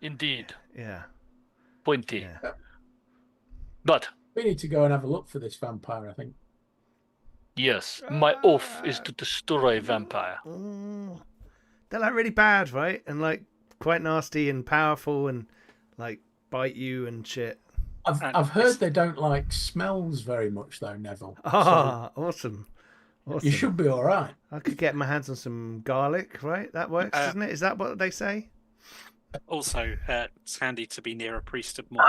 Indeed, yeah. pointy. Yeah. But We need to go and have a look for this vampire, I think. yes, my oath is to destroy vampire. They're like really bad, right? And like quite nasty and powerful and like bite you and shit. I've heard they don't like smells very much, though, Neville. Ah, awesome. So you should be all right. I could get my hands on some garlic, right? That works, doesn't it? Is that what they say? Also, it's handy to be near a priest of Mor.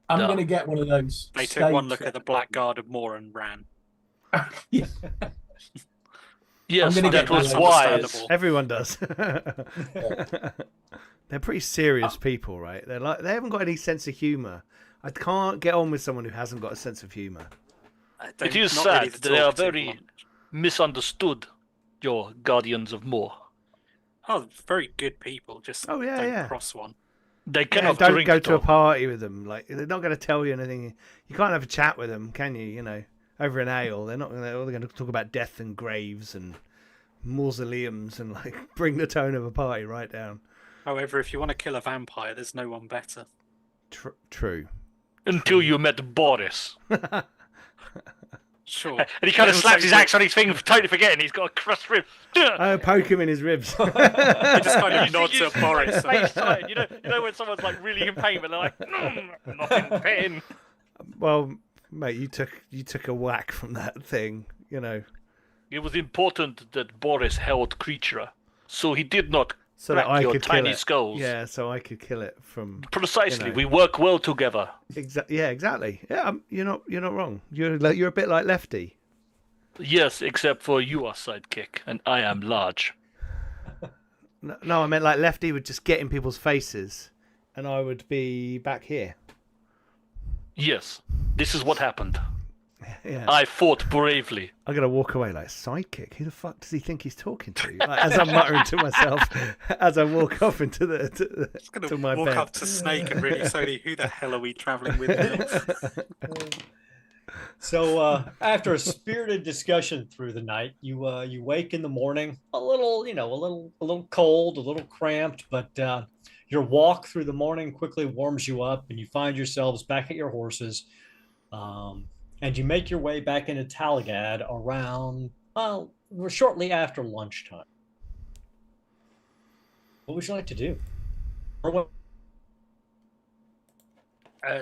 I'm No. going to get one of those. They took one steaks- look at the Blackguard of Mor and ran. Yeah. Yes, I'm gonna that get was one wise. understandable. Everyone does. They're pretty serious people, right? They haven't got any sense of humor. I can't get on with someone who hasn't got a sense of humor. It is Not sad really that the they are talkative very one. misunderstood, your guardians of Moor. Oh, very good people. Just Oh, yeah, don't yeah. cross one. They Yeah, cannot don't drink go at to a all. party with them. Like they're not going to tell you anything. You can't have a chat with them, can you? You know, over an ale. They're not. They're going to talk about death and graves and mausoleums and like bring the tone of a party right down. However, if you want to kill a vampire, there's no one better. True. Until you met Boris. Sure. And he kind of Also, slaps his axe on his finger, totally forgetting he's got a crushed rib. I poke him in his ribs. He just kind of You nods see- at Boris. Face tight. You know when someone's like really in pain, but they're like, not in pain. Well, mate, you took a whack from that thing. You know, It was important that Boris held creature, so he did not so that crack I your could tiny kill it. skulls. Yeah, so I could kill it from. Precisely. You know. We work well together. Yeah, exactly. Yeah, you're not wrong. You're a bit like Lefty. Yes, except for you are sidekick, and I am large. No, I meant like Lefty would just get in people's faces, and I would be back here. Yes, this is what happened. Yeah, I fought bravely. I'm gonna walk away like sidekick. Who the fuck does he think he's talking to? Like, as I'm muttering to myself as I walk off into Just gonna to my walk bed. up to Snake and really slowly, who the hell are we traveling with now? So after a spirited discussion through the night, you wake in the morning a little, a little cold, a little cramped, but your walk through the morning quickly warms you up, and you find yourselves back at your horses, and you make your way back into Talagaad around shortly after lunchtime. What would you like to do? Or what?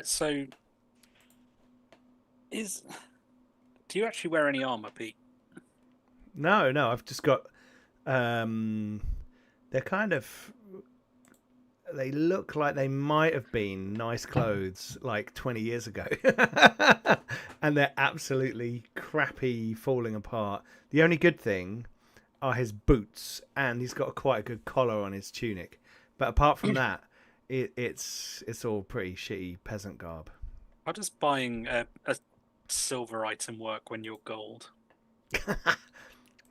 So, do you actually wear any armor, Pete? No, I've just got They're kind of. They look like they might have been nice clothes like 20 years ago. And they're absolutely crappy, falling apart. The only good thing are his boots, and he's got quite a good collar on his tunic. But apart from that, it's all pretty shitty peasant garb. How does buying a silver item work when you're gold?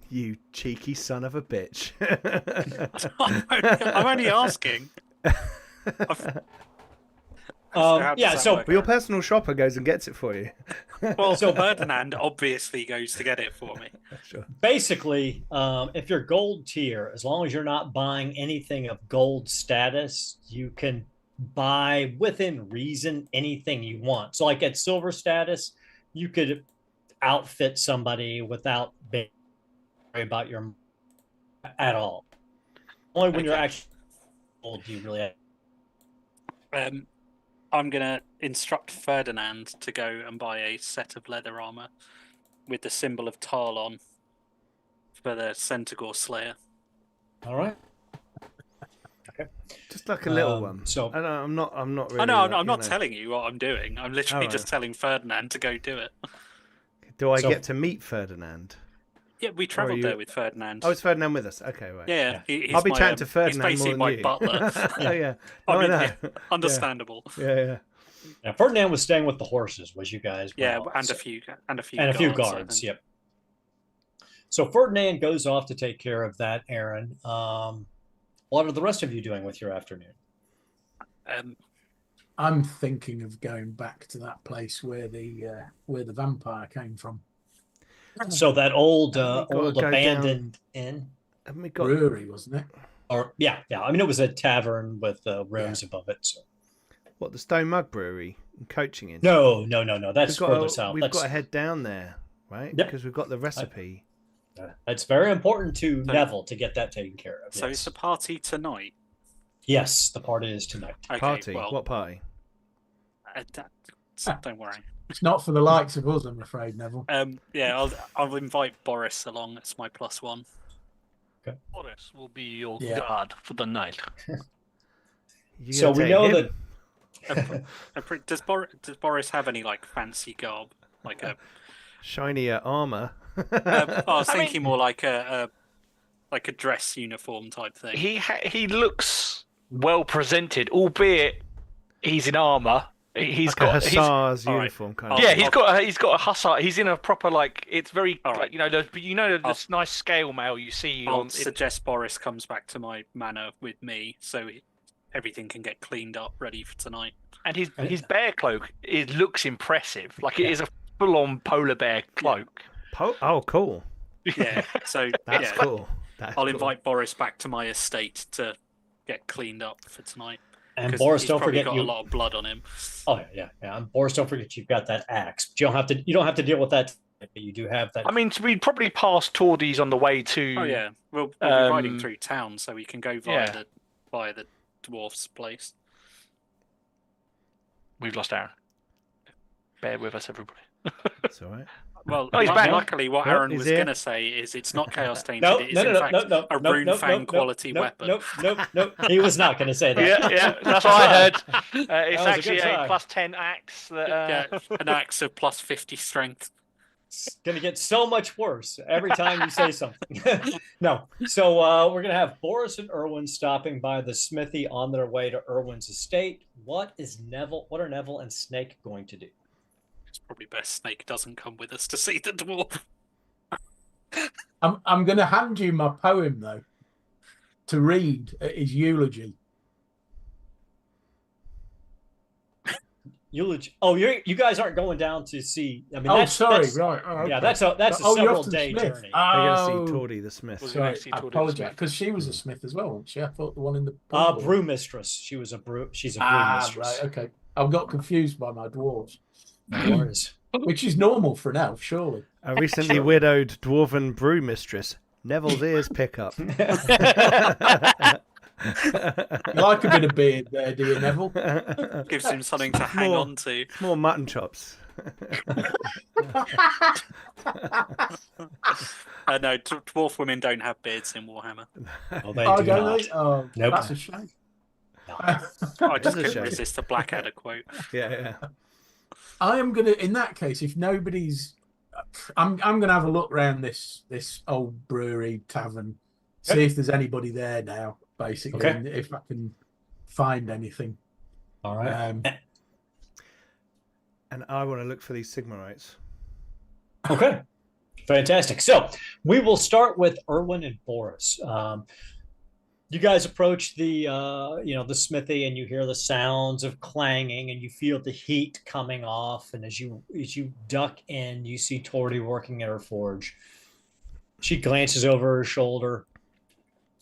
You cheeky son of a bitch. I'm only asking. So your personal shopper goes and gets it for you. Well, so Ferdinand obviously goes to get it for me. Sure. Basically, if you're gold tier, as long as you're not buying anything of gold status, you can buy within reason anything you want. So like at silver status, you could outfit somebody without being worried about your at all. Only when you're actually gold do you really have. I'm going to instruct Ferdinand to go and buy a set of leather armor with the symbol of Tarlon for the Centaur Slayer. All right. Just like a little one. So I'm not really. I know, I'm not telling you what I'm doing. I'm literally just telling Ferdinand to go do it. Do I get to meet Ferdinand? Yeah, we travelled there with Ferdinand. Oh, it's Ferdinand with us. Okay, right. Yeah, I'll be chatting to Ferdinand. He's basically more my than you. butler. Oh yeah, I mean, know. Understandable. Yeah. Yeah, Ferdinand was staying with the horses, was you guys? Yeah, well, and so. a few guards. Yep. So Ferdinand goes off to take care of that errand. What are the rest of you doing with your afternoon? I'm thinking of going back to that place where the vampire came from. So that old abandoned inn, brewery, wasn't it? Or yeah. I mean, it was a tavern with rooms above it. So. What, the Stone Mug Brewery? Coaching in? No. That's further south. We've got to head down there, right? Yep. Because we've got the recipe. It's very important to Neville to get that taken care of. So it's a party tonight? Yes, the party is tonight. Okay, party? Well, what party? Don't worry. It's not for the likes of us, I'm afraid, Neville. Yeah, I'll invite Boris along. That's my +1. Okay. Boris will be your guard for the night. So we know that. Does Boris have any like fancy garb, like a shinier armor? I was thinking more like a dress uniform type thing. He looks well presented, albeit he's in armor. He's like got a hussar's uniform kind of. Yeah, he's got a hussar. He's in a proper it's very right. this nice scale mail you see. I'll suggest Boris comes back to my manor with me, so everything can get cleaned up, ready for tonight. And his bear cloak looks impressive. Like it is a full-on polar bear cloak. Oh, cool. Yeah, so that's cool. I'll invite Boris back to my estate to get cleaned up for tonight. And Boris, don't forget got a lot of blood on him. Oh yeah. And Boris, don't forget you've got that axe. But you don't have to deal with that. But you do have that. I mean, we'd probably pass Tordy's on the way to. Oh yeah, we'll be riding through town, so we can go via the dwarf's place. We've lost Aaron. Bear with us, everybody. It's all right. Well, luckily, what Aaron was going to say is it's not chaos tainted. It is in fact a rune fang quality weapon. Nope. He was not going to say that. Yeah, that's what I heard. It's actually a +10 axe. An axe of +50 strength. It's going to get so much worse every time you say something. No. So we're going to have Boris and Erwin stopping by the smithy on their way to Erwin's estate. What are Neville and Snake going to do? It's probably best Snake doesn't come with us to see the dwarf. I'm going to hand you my poem, though, to read at his eulogy. Eulogy? Oh, you guys aren't going down to see. I mean, right. Oh, okay. Yeah, that's a several day journey. They're going to see Tordy the Smith. Sorry, I apologize, because she was a smith as well, wasn't she? I thought the one in the brew mistress. She's a brew mistress. Right, okay. I got confused by my dwarves. No worries. Which is normal for an elf, surely. A recently widowed dwarven brew mistress. Neville's ears pick up. You like a bit of beard there, do you, Neville? Gives him something to hang on to. More mutton chops. No, dwarf women don't have beards in Warhammer. Oh, they Oh, do don't not. they? Oh, Nope. that's a shame. No. I It is just a couldn't shame. resist the Blackadder quote. Yeah. I am gonna, in that case, if nobody's, I'm gonna have a look around this old brewery tavern, see Okay. if there's anybody there now, basically, Okay. and if I can find anything. All right. And I want to look for these Sigmarites. Okay. Fantastic. So we will start with Erwin and Boris. You guys approach the the smithy, and you hear the sounds of clanging, and you feel the heat coming off. And as you duck in, you see Tordy working at her forge. She glances over her shoulder,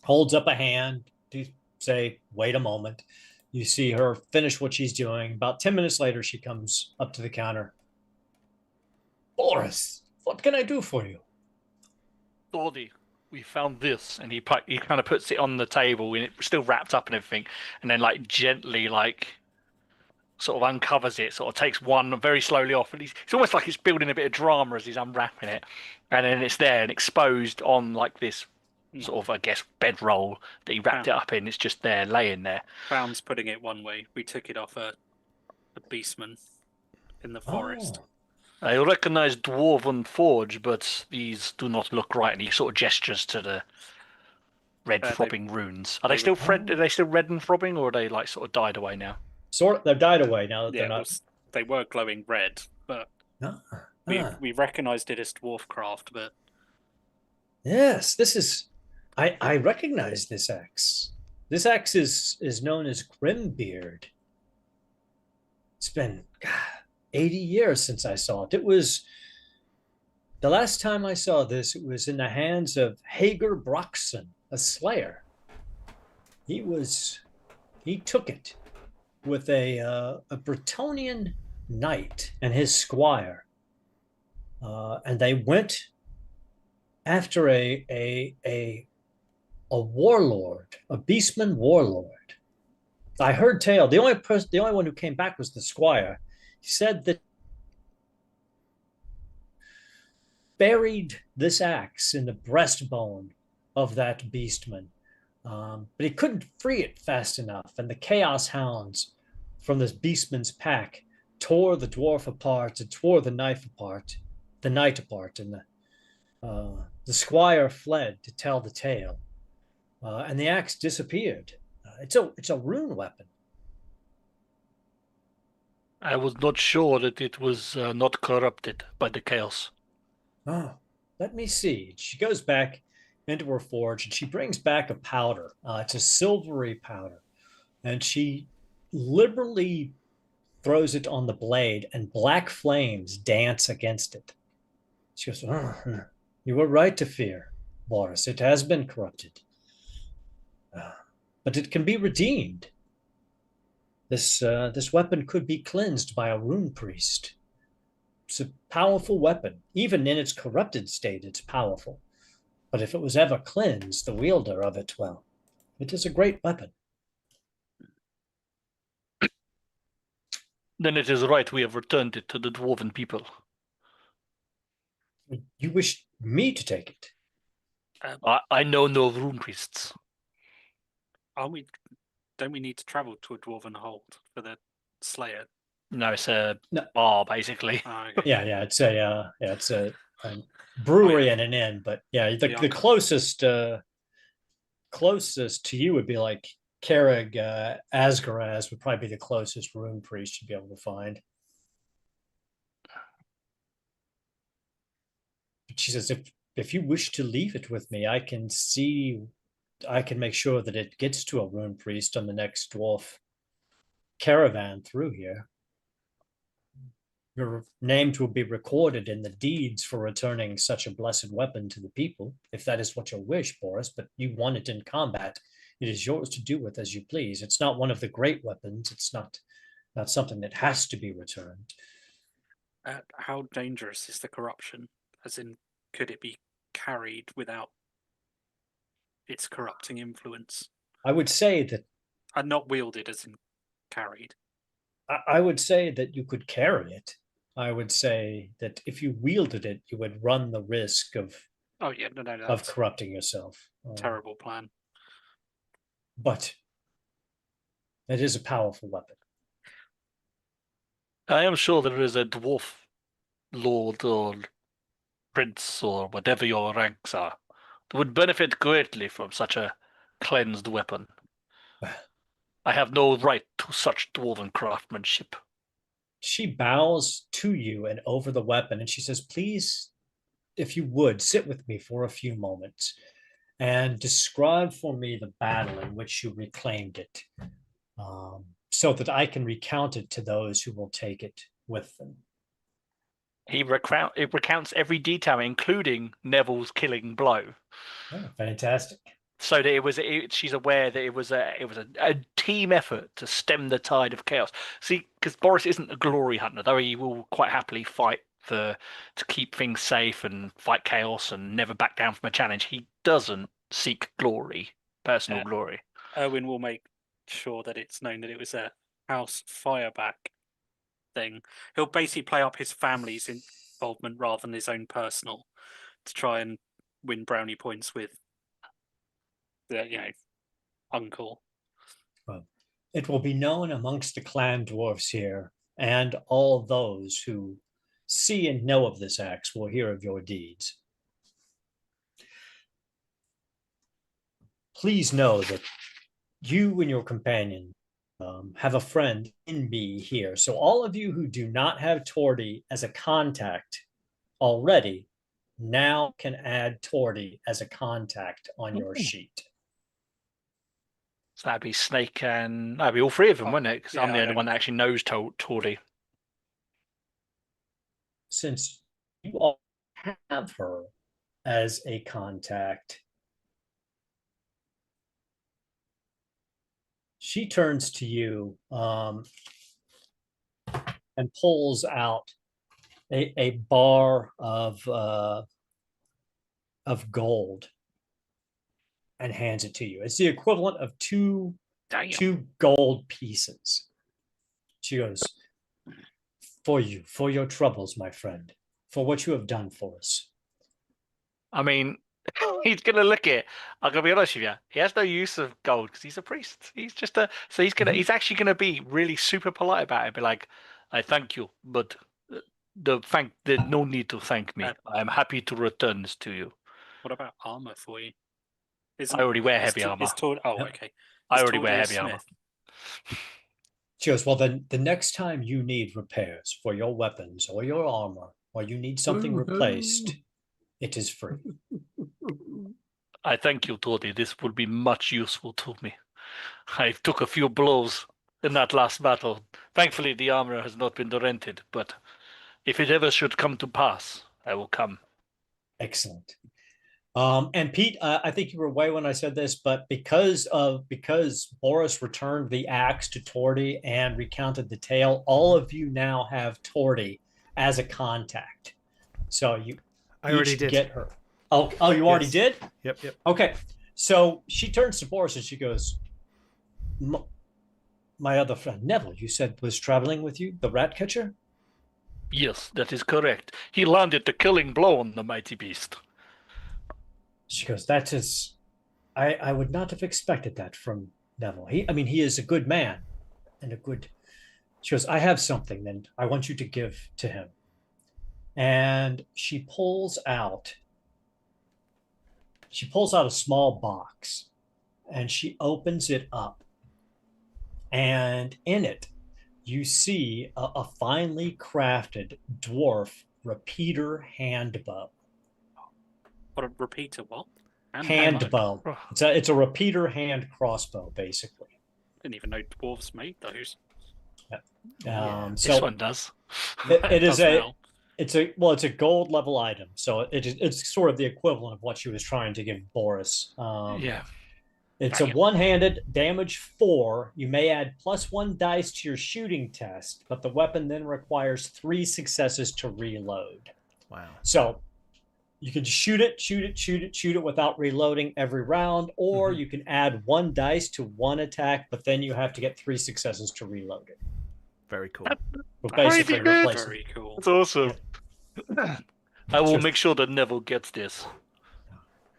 holds up a hand to say, "Wait a moment." You see her finish what she's doing. About 10 minutes later, she comes up to the counter. Boris, what can I do for you? Lordy, we found this, and he kind of puts it on the table, and it's still wrapped up and everything, and then like gently sort of uncovers it, sort of takes one very slowly off, and it's almost like it's building a bit of drama as he's unwrapping it, and then it's there and exposed on like this sort of, I guess, bedroll that he wrapped it up in. It's just there, laying there. Found's putting it one way. We took it off a beastman in the forest. Oh. I recognize Dwarven Forge, but these do not look right. And he sort of gestures to the red throbbing runes. Are they still Are they still red and throbbing, or are they like sort of died away now? They've died away now that Yeah, they're not. they were glowing red, but we recognized it as dwarfcraft. But Yes, this is. I recognize this axe. This axe is known as Grimbeard. It's been 80 years since I saw it. It was the last time I saw this. It was in the hands of Hager Broxson, a slayer. He took it with a Bretonnian knight and his squire, and they went after a warlord, a beastman warlord. I heard tale. The only one who came back was the squire. He said that buried this axe in the breastbone of that beastman, but he couldn't free it fast enough, and the chaos hounds from this beastman's pack tore the dwarf apart and tore the knight apart, and the squire fled to tell the tale, and the axe disappeared. It's a rune weapon. I was not sure that it was not corrupted by the chaos. Oh, let me see. She goes back into her forge and she brings back a powder. It's a silvery powder, and she liberally throws it on the blade, and black flames dance against it. She goes, "Oh, you were right to fear, Boris. It has been corrupted. But it can be redeemed. This weapon could be cleansed by a rune priest. It's a powerful weapon. Even in its corrupted state, it's powerful. But if it was ever cleansed, the wielder of it, well, it is a great weapon." Then it is right we have returned it to the Dwarven people. You wish me to take it? I know no rune priests. Don't we need to travel to a dwarven hold for the slayer? No, it's a bar basically. Oh, okay. Yeah. It's a brewery and an inn, but yeah, the closest to you would be like Carrig Asgaraz would probably be the closest rune priest you'd be able to find. But she says, if you wish to leave it with me, I can make sure that it gets to a rune priest on the next dwarf caravan through here. Your names will be recorded in the deeds for returning such a blessed weapon to the people, if that is what you wish, Boris, but you won it in combat. It is yours to do with as you please. It's not one of the great weapons. It's not something that has to be returned. How dangerous is the corruption? As in, could it be carried without its corrupting influence? I would say that... And not wielded as in carried. I would say that you could carry it. I would say that if you wielded it, you would run the risk Oh yeah, no, of that's corrupting yourself. a terrible plan. But it is a powerful weapon. I am sure there is a dwarf lord or prince or whatever your ranks are that would benefit greatly from such a cleansed weapon. I have no right to such dwarven craftsmanship. She bows to you and over the weapon, and she says, please, if you would, sit with me for a few moments and describe for me the battle in which you reclaimed it, so that I can recount it to those who will take it with them. It recounts every detail, including Neville's killing blow. Oh, fantastic. So that she's aware that it was a team effort to stem the tide of chaos. See, because Boris isn't a glory hunter, though he will quite happily fight to keep things safe and fight chaos and never back down from a challenge. He doesn't seek glory, personal glory. Erwin will make sure that it's known that it was a house fireback thing. He'll basically play up his family's involvement rather than his own personal to try and win brownie points with the uncle. Well, it will be known amongst the clan dwarfs here, and all those who see and know of this axe will hear of your deeds. Please know that you and your companion have a friend in me here. So all of you who do not have Tordy as a contact already now can add Tordy as a contact on your sheet. So that'd be Snake and that'd be all three of them, wouldn't it? Because I'm the only don't- one that actually knows Tordy. Since you all have her as a contact, she turns to you and pulls out a bar of gold and hands it to you. It's the equivalent of two gold pieces. She goes, for you, for your troubles, my friend, for what you have done for us. I mean, he's gonna look at it. I'm gonna be honest with you. He has no use of gold because he's a priest. He's just he's actually gonna be really super polite about it. Be like, I thank you, but no need to thank me. I am happy to return this to you. What about armor for you? I already wear heavy armor. Okay. I already wear heavy armor. She goes, well, then the next time you need repairs for your weapons or your armor, or you need something replaced, it is free. I thank you, Tordy. This will be much useful to me. I took a few blows in that last battle. Thankfully, the armor has not been rented, but if it ever should come to pass, I will come. Excellent. And Pete, I think you were away when I said this, but because Boris returned the axe to Tordy and recounted the tale, all of you now have Tordy as a contact. So I already did. Get her. Oh, you already did? Yep. Okay. So she turns to Boris and she goes, my other friend, Neville, you said was traveling with you, the rat catcher? Yes, that is correct. He landed the killing blow on the mighty beast. She goes, that is, I would not have expected that from Neville. He is a good man and a good, she goes, I have something and I want you to give to him. And she pulls out a small box and she opens it up. And in it, you see a finely crafted dwarf repeater hand bow. What a repeater, what? Hand bow. It's a repeater hand crossbow, basically. Didn't even know dwarves made those. This one does. It's a gold level item, so it's sort of the equivalent of what she was trying to give Boris. It's a one-handed, damage 4. You may add +1 dice to your shooting test, but the weapon then requires 3 successes to reload. Wow. So you can shoot it without reloading every round, or you can add 1 dice to 1 attack, but then you have to get 3 successes to reload it. Very cool. Basically Very cool. That's awesome. I will Sure. make sure that Neville gets this.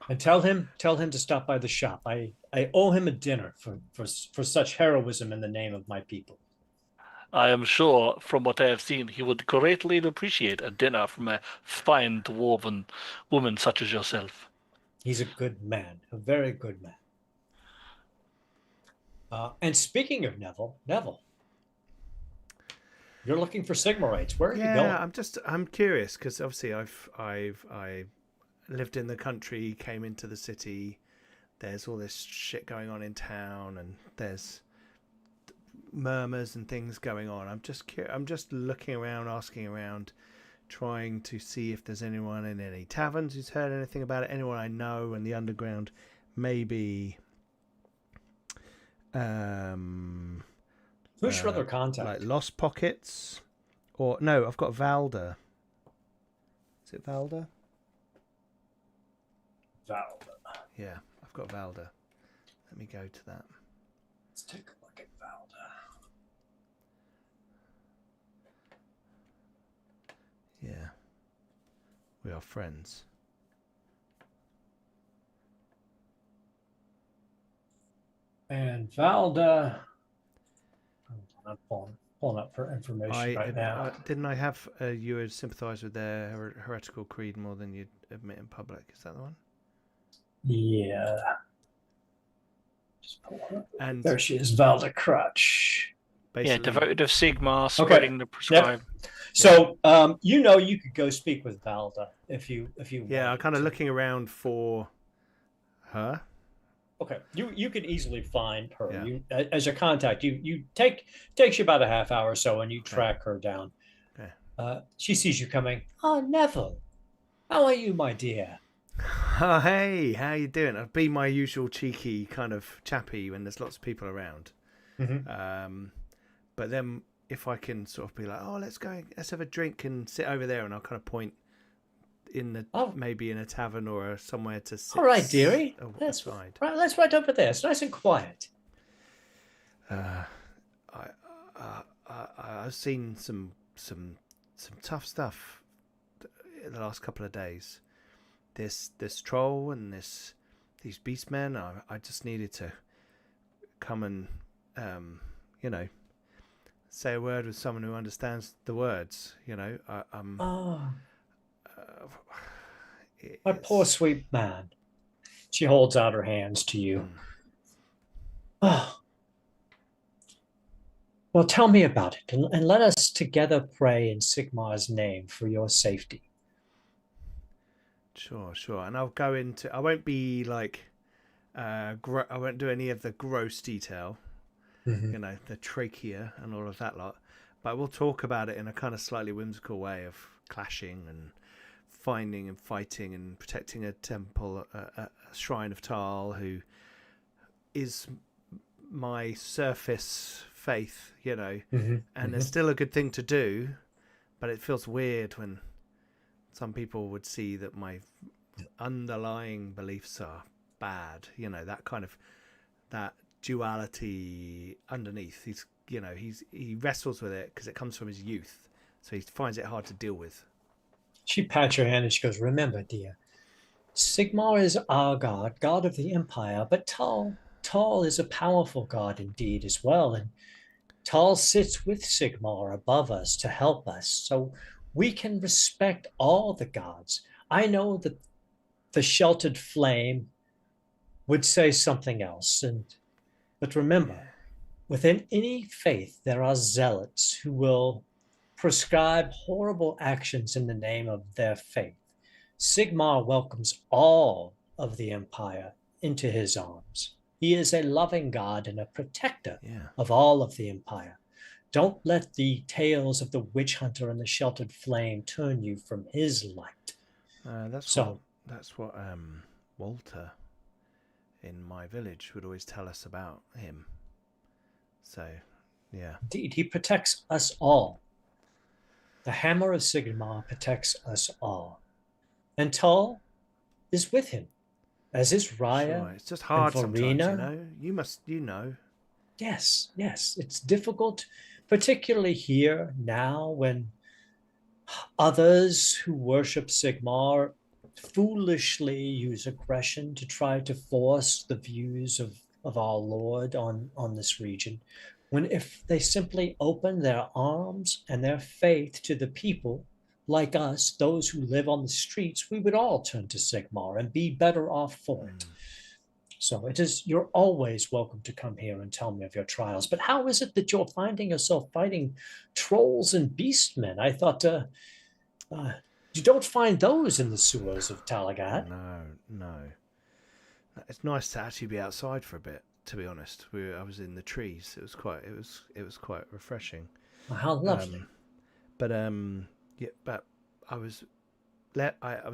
And tell him to stop by the shop. I owe him a dinner for such heroism in the name of my people. I am sure, from what I have seen, he would greatly appreciate a dinner from a fine dwarven woman such as yourself. He's a good man, a very good man. And speaking of Neville, you're looking for Sigmarites. Where are you going? I'm curious because obviously I lived in the country, came into the city. There's all this shit going on in town, and there's murmurs and things going on. I'm just looking around, asking around, trying to see if there's anyone in any taverns who's heard anything about it. Anyone I know in the underground, maybe. Who's your other contact? Like Lost Pockets, or no? I've got Valda. Is it Valda? Valda. Yeah, I've got Valda. Let me go to that. Let's take a look at Valda. Yeah, we are friends. And Valda. I'm pulling up her information right now. Didn't I have you would sympathise with their heretical creed more than you'd admit in public? Is that the one? Yeah. Just pull her up. And There she is, Valda Crutch. Yeah, devoted of Sigmar, spreading the prescribed. Yep. So you could go speak with Valda if you Yeah, I'm wanted kind of to. looking around for her. Okay, you can easily find her. Yeah. You as a contact. You takes you about a half hour or so, and you track her down. Okay. She sees you coming. Oh, Neville, how are you, my dear? Oh, hey, how you doing? I'd be my usual cheeky kind of chappy when there's lots of people around. Mm-hmm. But then if I can sort of be like, oh, let's have a drink and sit over there, and I'll kind of point in the maybe in a tavern or somewhere to sit. All right, dearie. That's fine. Right, let's right over there. It's nice and quiet. I've seen some tough stuff in the last couple of days. This troll and these beastmen. I just needed to come and say a word with someone who understands the words. My poor sweet man. She holds out her hands to you. Oh. Well, tell me about it, and let us together pray in Sigmar's name for your safety. Sure. And I'll go into. I won't be like. I won't do any of the gross detail. Mm-hmm. The trachea and all of that lot. But we'll talk about it in a kind of slightly whimsical way of clashing and finding and fighting and protecting a temple, a shrine of Tal, who is my surface faith, Mm-hmm. and it's still a good thing to do, but it feels weird when some people would see that my underlying beliefs are bad, that kind of, that duality underneath. He wrestles with it because it comes from his youth, so he finds it hard to deal with. She pats your hand and she goes, remember, dear, Sigmar is our god of the Empire, but Tal is a powerful god indeed as well, and Tal sits with Sigmar above us to help us, so we can respect all the gods. I know that the sheltered flame would say something else, but remember, within any faith, there are zealots who will prescribe horrible actions in the name of their faith. Sigmar welcomes all of the Empire into his arms. He is a loving god and a protector of all of the Empire. Don't let the tales of the witch hunter and the sheltered flame turn you from his light. That's what Walter in my village would always tell us about him. So, yeah. Indeed, he protects us all. The hammer of Sigmar protects us all. And Tal is with him, as is Raya. Sure. It's just hard sometimes, You know. Yes, it's difficult, particularly here now when Others who worship Sigmar foolishly use aggression to try to force the views of our Lord on this region, when if they simply open their arms and their faith to the people like us, those who live on the streets, we would all turn to Sigmar and be better off for it. So you're always welcome to come here and tell me of your trials. But how is it that you're finding yourself fighting trolls and beastmen? I thought you don't find those in the sewers of Talagaad. No. It's nice to actually be outside for a bit. To be honest, I was in the trees. It was quite refreshing. Well, how lovely. But I was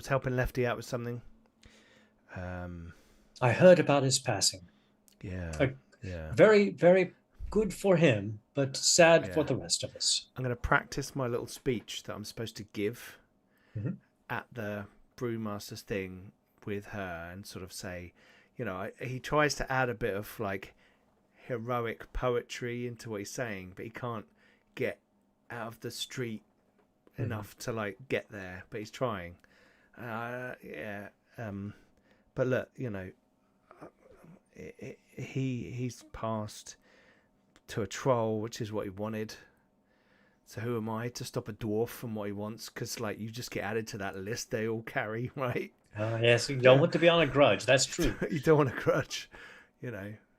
helping Lefty out with something. I heard about his passing. Yeah. Very, very good for him, but sad for the rest of us. I'm going to practice my little speech that I'm supposed to give at the brewmaster's thing with her, and sort of say, he tries to add a bit of like heroic poetry into what he's saying, but he can't get out of the street enough to like get there, but he's trying. But look, he's passed to a troll, which is what he wanted. So who am I to stop a dwarf from what he wants? Because like you just get added to that list they all carry, right? Yes, you don't want to be on a grudge. That's true. You don't want a grudge,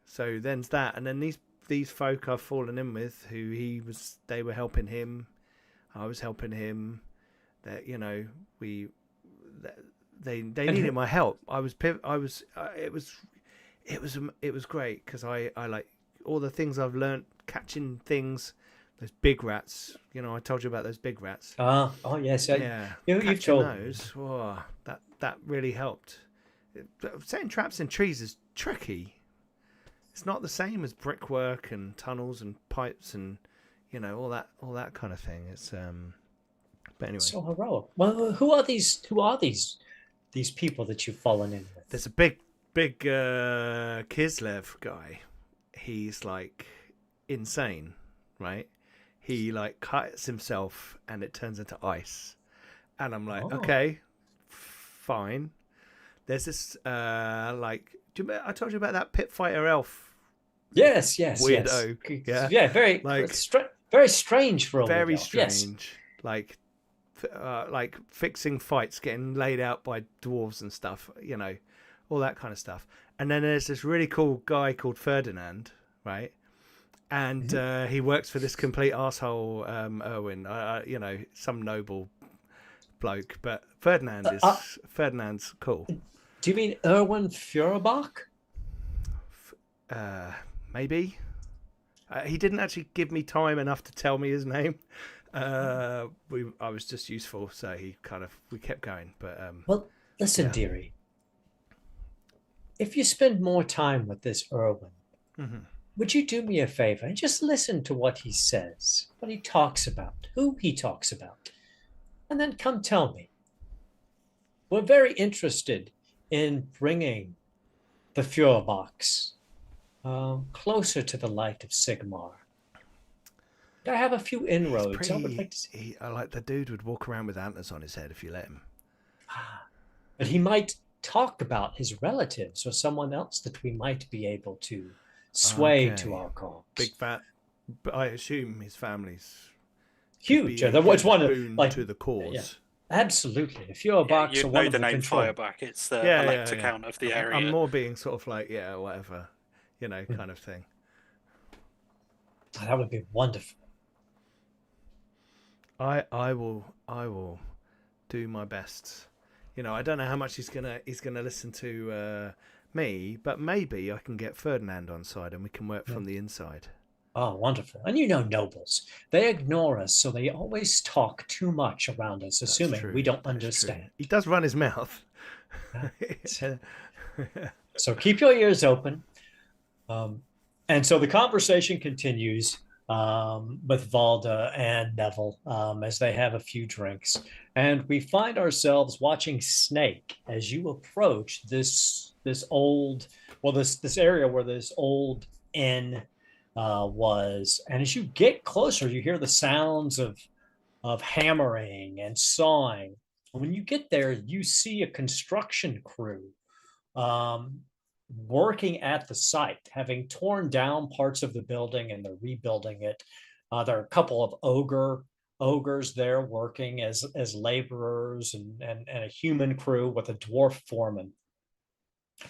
So then's that, and then these folk I've fallen in with, they were helping him, I was helping him. That they needed my help. It was great because I like all the things I've learned catching things. Those big rats, I told you about those big rats. Oh yes, you've told those. Oh, that really helped. Setting traps in trees is tricky. It's not the same as brickwork and tunnels and pipes and all that kind of thing. It's but anyway. So heroic. Well, who are these people that you've fallen in with? There's a big Kislev guy. He's like insane, right? He like cuts himself and it turns into ice. And I'm like, okay, fine. There's this I told you about that pit fighter elf. Yes. Weirdo. Yes. Yeah, very like very strange for a very weirdo. Strange. Yes. Like fixing fights, getting laid out by dwarves and stuff, all that kind of stuff. And then there's this really cool guy called Ferdinand, right? And he works for this complete asshole Erwin, some noble bloke, but Ferdinand's cool. Do you mean Erwin Feuerbach? Maybe. He didn't actually give me time enough to tell me his name. I was just useful, so we kept going. But well, listen, dearie. If you spend more time with this Erwin, would you do me a favor and just listen to what he says, what he talks about, who he talks about, and then come tell me. We're very interested in bringing the Feuerbachs closer to the light of Sigmar. I have a few inroads. I would like to see. I like the dude would walk around with antlers on his head if you let him. But he might talk about his relatives or someone else that we might be able to sway to our cause. Big fat. But I assume his family's huge. It's one of to the cause. Yeah. Absolutely. If you're a box, you know the name Fireback. It's the electocount of the area. I'm more being sort of like whatever, kind of thing. That would be wonderful. I will do my best. I don't know how much he's gonna listen to me, but maybe I can get Ferdinand on side and we can work from the inside. Oh, wonderful. And nobles, they ignore us, so they always talk too much around us, assuming we don't understand. He does run his mouth. So keep your ears open. And so the conversation continues with Valda and Neville as they have a few drinks. And we find ourselves watching Snake as you approach this area where this old inn was. And as you get closer, you hear the sounds of of hammering and sawing. When you get there, you see a construction crew working at the site, having torn down parts of the building and they're rebuilding it. There are a couple of ogres there working as laborers and a human crew with a dwarf foreman.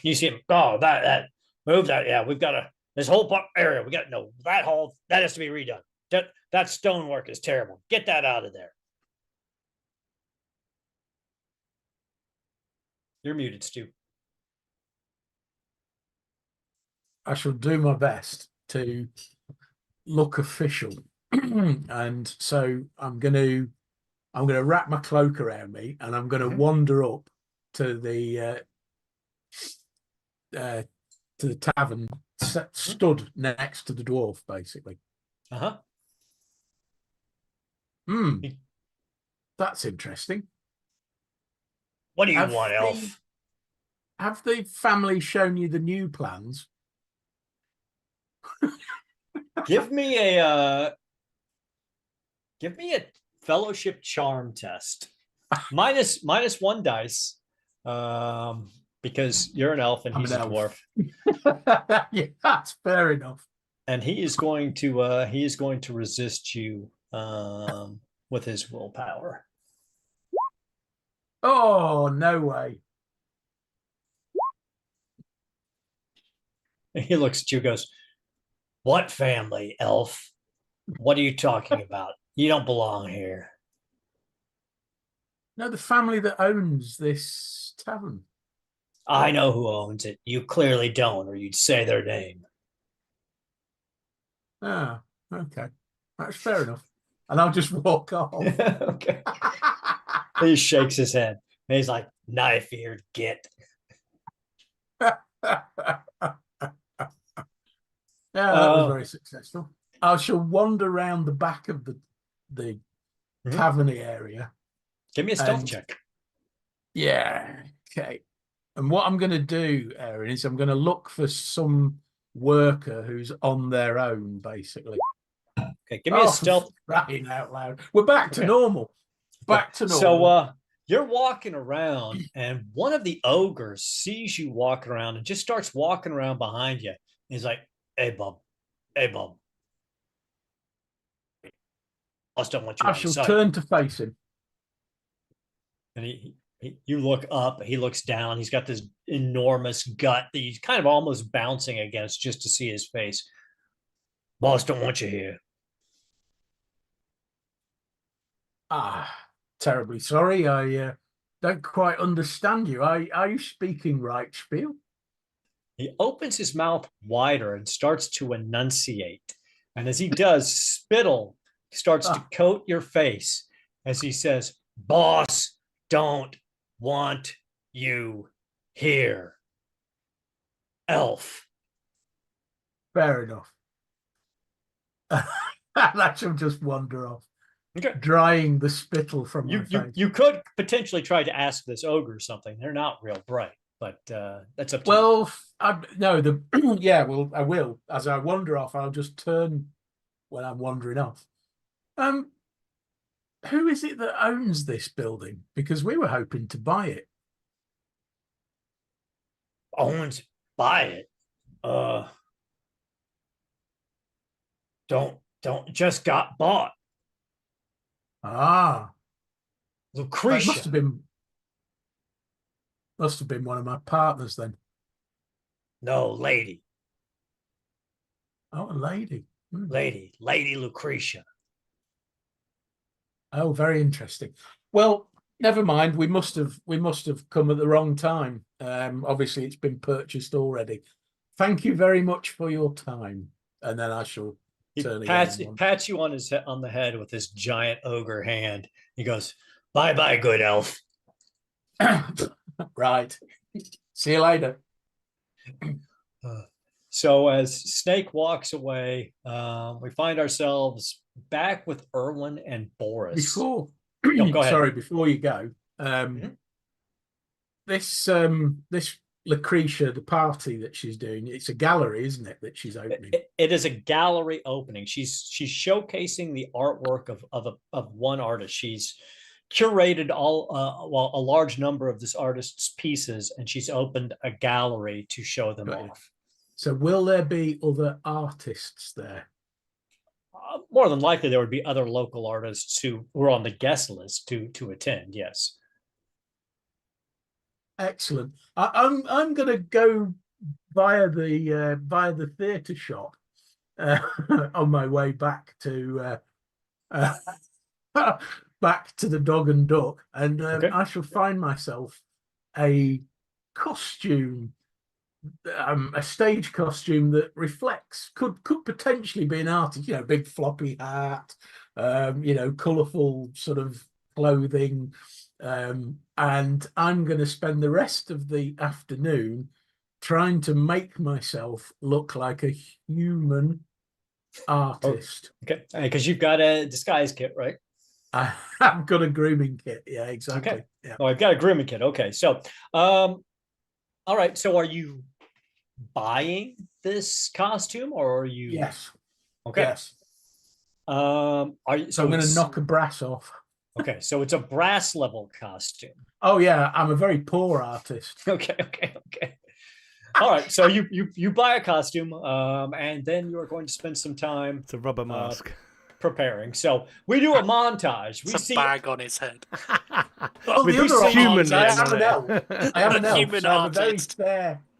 You see him, oh, that move that, yeah, we've got this whole area, we got no, that whole, that has to be redone. That stonework is terrible. Get that out of there. You're muted, Stu. I shall do my best to look official. And so I'm gonna wrap my cloak around me and I'm gonna wander up to the tavern stood next to the dwarf, basically. That's interesting. What do you want, elf? Have the family shown you the new plans? Give me a fellowship charm test. minus 1 dice. Because you're an elf and he's a dwarf. Yeah, that's fair enough. And he is going to resist you with his willpower. Oh, no way. And he looks at you and goes, what family, elf? What are you talking about? You don't belong here. No, the family that owns this tavern. I know who owns it. You clearly don't, or you'd say their name. Ah, okay. That's fair enough. And I'll just walk off. Okay. He shakes his head. And he's like, knife-eared git. Yeah, that was very successful. I shall wander around the back of the taverny area. Give me a stealth check. Yeah, okay. And what I'm going to do, Aaron, is I'm going to look for some worker who's on their own, basically. Okay, give me a stealth. Crying out loud. We're back to normal. Back to normal. So you're walking around, and one of the ogres sees you walking around and just starts walking around behind you. He's like, hey, bub. Hey, bub. I don't want you. I shall turn to face him. And you look up, he looks down. He's got this enormous gut that he's kind of almost bouncing against just to see his face. Boss don't want you here. Terribly sorry. I don't quite understand you. Are you speaking right, Spiel? He opens his mouth wider and starts to enunciate. And as he does, spittle starts to coat your face as he says, boss don't want you here. Elf. Fair enough. I shall just wander off. Okay. Drying the spittle from my face. You could potentially try to ask this ogre something. They're not real bright, but that's up to you. Well, I will. As I wander off, I'll just turn when I'm wandering off. Who is it that owns this building? Because we were hoping to buy it. Buy it? Don't just got bought. Lucretia. Must have been one of my partners then. No, lady. Oh, a lady. Lady Lucretia. Oh, very interesting. Well, never mind. We must have come at the wrong time. Obviously, it's been purchased already. Thank you very much for your time. And then I shall turn again. He pats you on the head with his giant ogre hand. He goes, "Bye, good elf." Right. See you later. So as Snake walks away, we find ourselves back with Erwin and Boris. Before go ahead. Sorry, before you go, this Lucretia, the party that she's doing? It's a gallery, isn't it, that she's opening? It is a gallery opening. She's showcasing the artwork of one artist. She's curated a large number of this artist's pieces, and she's opened a gallery to show them off. So will there be other artists there? More than likely, there would be other local artists who were on the guest list to attend. Yes. Excellent. I'm going to go via the theatre shop on my way back to back to the Dog and Duck, and Okay. I shall find myself a costume, a stage costume that reflects, could potentially be an artist, big floppy hat, colourful sort of clothing, and I'm going to spend the rest of the afternoon trying to make myself look like a human artist. Okay, because you've got a disguise kit, right? I've got a grooming kit. Yeah, exactly. Okay. Yeah. Oh, I've got a grooming kit. Okay, so, all right. So, are you buying this costume, or are you? Yes. Okay. Yes. Are you? So I'm going to knock a brass off. Okay, so it's a brass level costume. Oh yeah, I'm a very poor artist. Okay. All right, so you buy a costume, and then you are going to spend some time. It's a rubber mask. Preparing. So we do a montage. We It's see a bag on his head. Oh, With the other human option, I legs have on an elf. it. I have an elf. Human So I artist.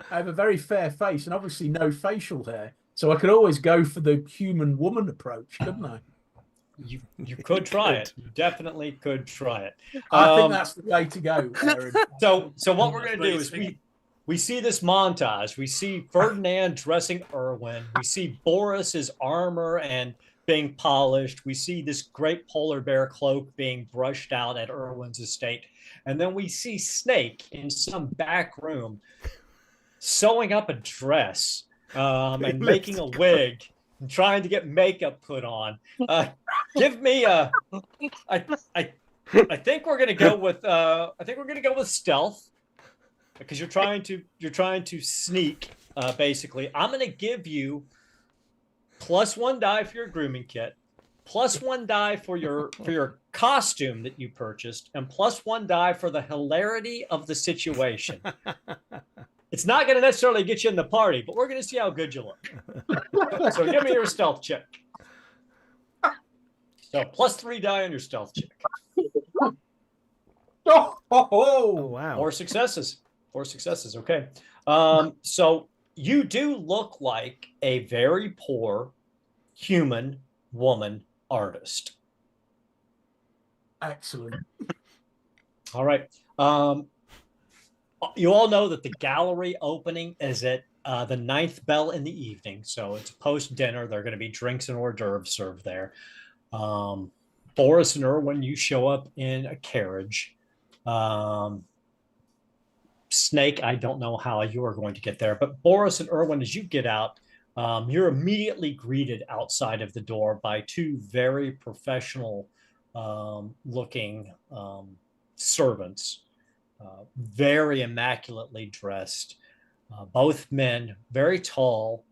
have a very fair face and obviously no facial hair. So I could always go for the human woman approach, couldn't I? You could try it. You definitely could try it. I think that's the way to go, Aaron. So what we're going to do is we see this montage. We see Ferdinand dressing Erwin. We see Boris's armor and being polished. We see this great polar bear cloak being brushed out at Erwin's estate. And then we see Snake in some back room sewing up a dress and making a wig and trying to get makeup put on. Give me a I think we're gonna go with stealth, because you're trying to sneak, basically. I'm gonna give you +1 die for your grooming kit, +1 die for your costume that you purchased, and +1 die for the hilarity of the situation. It's not going to necessarily get you in the party, but we're going to see how good you look. So give me your stealth check. So +3 die on your stealth check. Oh, wow. 4 successes. 4 successes. Okay. So you do look like a very poor human woman artist. excellent. All right. You all know that the gallery opening is at the 9th bell in the evening. So it's post dinner. There are going to be drinks and hors d'oeuvres served there. Boris and Erwin, you show up in a carriage. Snake, I don't know how you are going to get there, but Boris and Erwin, as you get out, you're immediately greeted outside of the door by 2 very professional looking servants, very immaculately dressed, both men, very tall.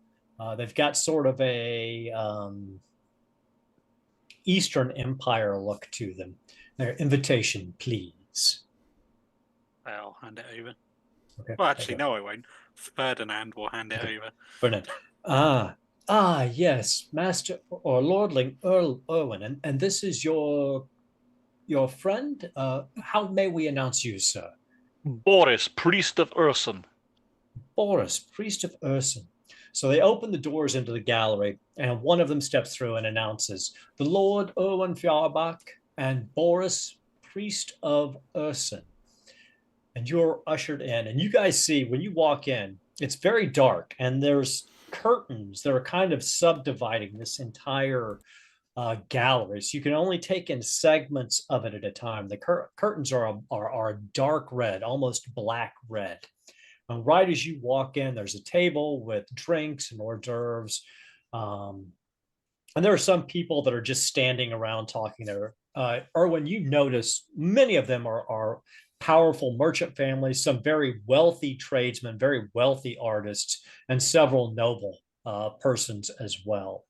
They've got sort of a Eastern Empire look to them. Their invitation, please. I'll hand it over. Okay. Well, actually, no, I won't. Ferdinand will hand it over. Ferdinand. Yes, Master or Lordling Earl Erwin, and this is your friend. How may we announce you, sir? Boris, priest of Ursun. Boris, priest of Ursun. So they open the doors into the gallery, and one of them steps through and announces the Lord Erwin Fjarbach and Boris, priest of Ursun. And you're ushered in, and you guys see when you walk in, it's very dark, and there's curtains that are kind of subdividing this entire gallery. So you can only take in segments of it at a time. The curtains are a dark red, almost black red. And right as you walk in, there's a table with drinks and hors d'oeuvres. And there are some people that are just standing around talking there. Erwin, you notice many of them are powerful merchant families, some very wealthy tradesmen, very wealthy artists, and several noble persons as well.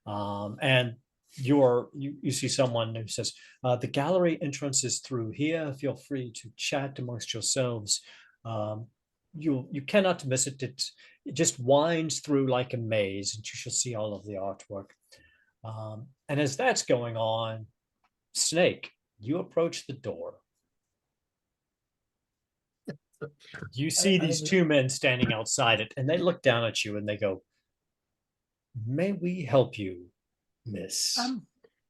And you see someone who says, the gallery entrance is through here. Feel free to chat amongst yourselves. You cannot miss it. It just winds through like a maze, and you shall see all of the artwork. And as that's going on, Snake, you approach the door. You see these two men standing outside it, and they look down at you and they go, "May we help you, miss?"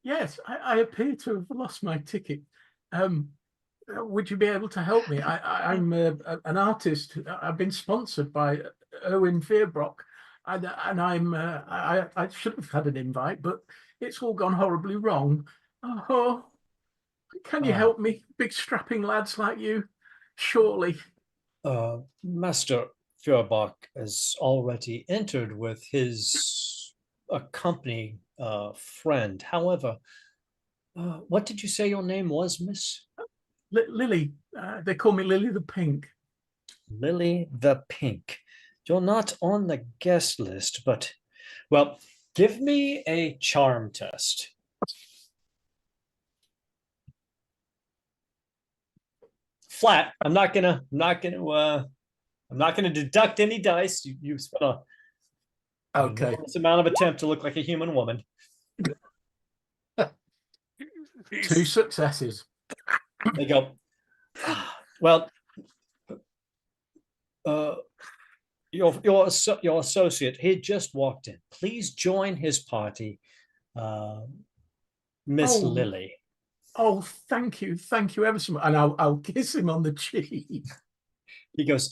Yes, I appear to have lost my ticket. Would you be able to help me? I'm an artist. I've been sponsored by Erwin Fearbrock, and I should have had an invite, but it's all gone horribly wrong. Oh, can you help me, big strapping lads like you? Surely. Master Fearbrock has already entered with his accompanying friend. However, what did you say your name was, miss? Lily. They call me Lily the Pink. Lily the Pink. You're not on the guest list, but, well, give me a charm test. Flat. I'm not gonna deduct any dice. You spent a enormous amount of attempt to look like a human woman. 2 successes. They go, well, your associate, he just walked in. Please join his party, Miss Lily. Oh, thank you ever so much. And I'll kiss him on the cheek. He goes,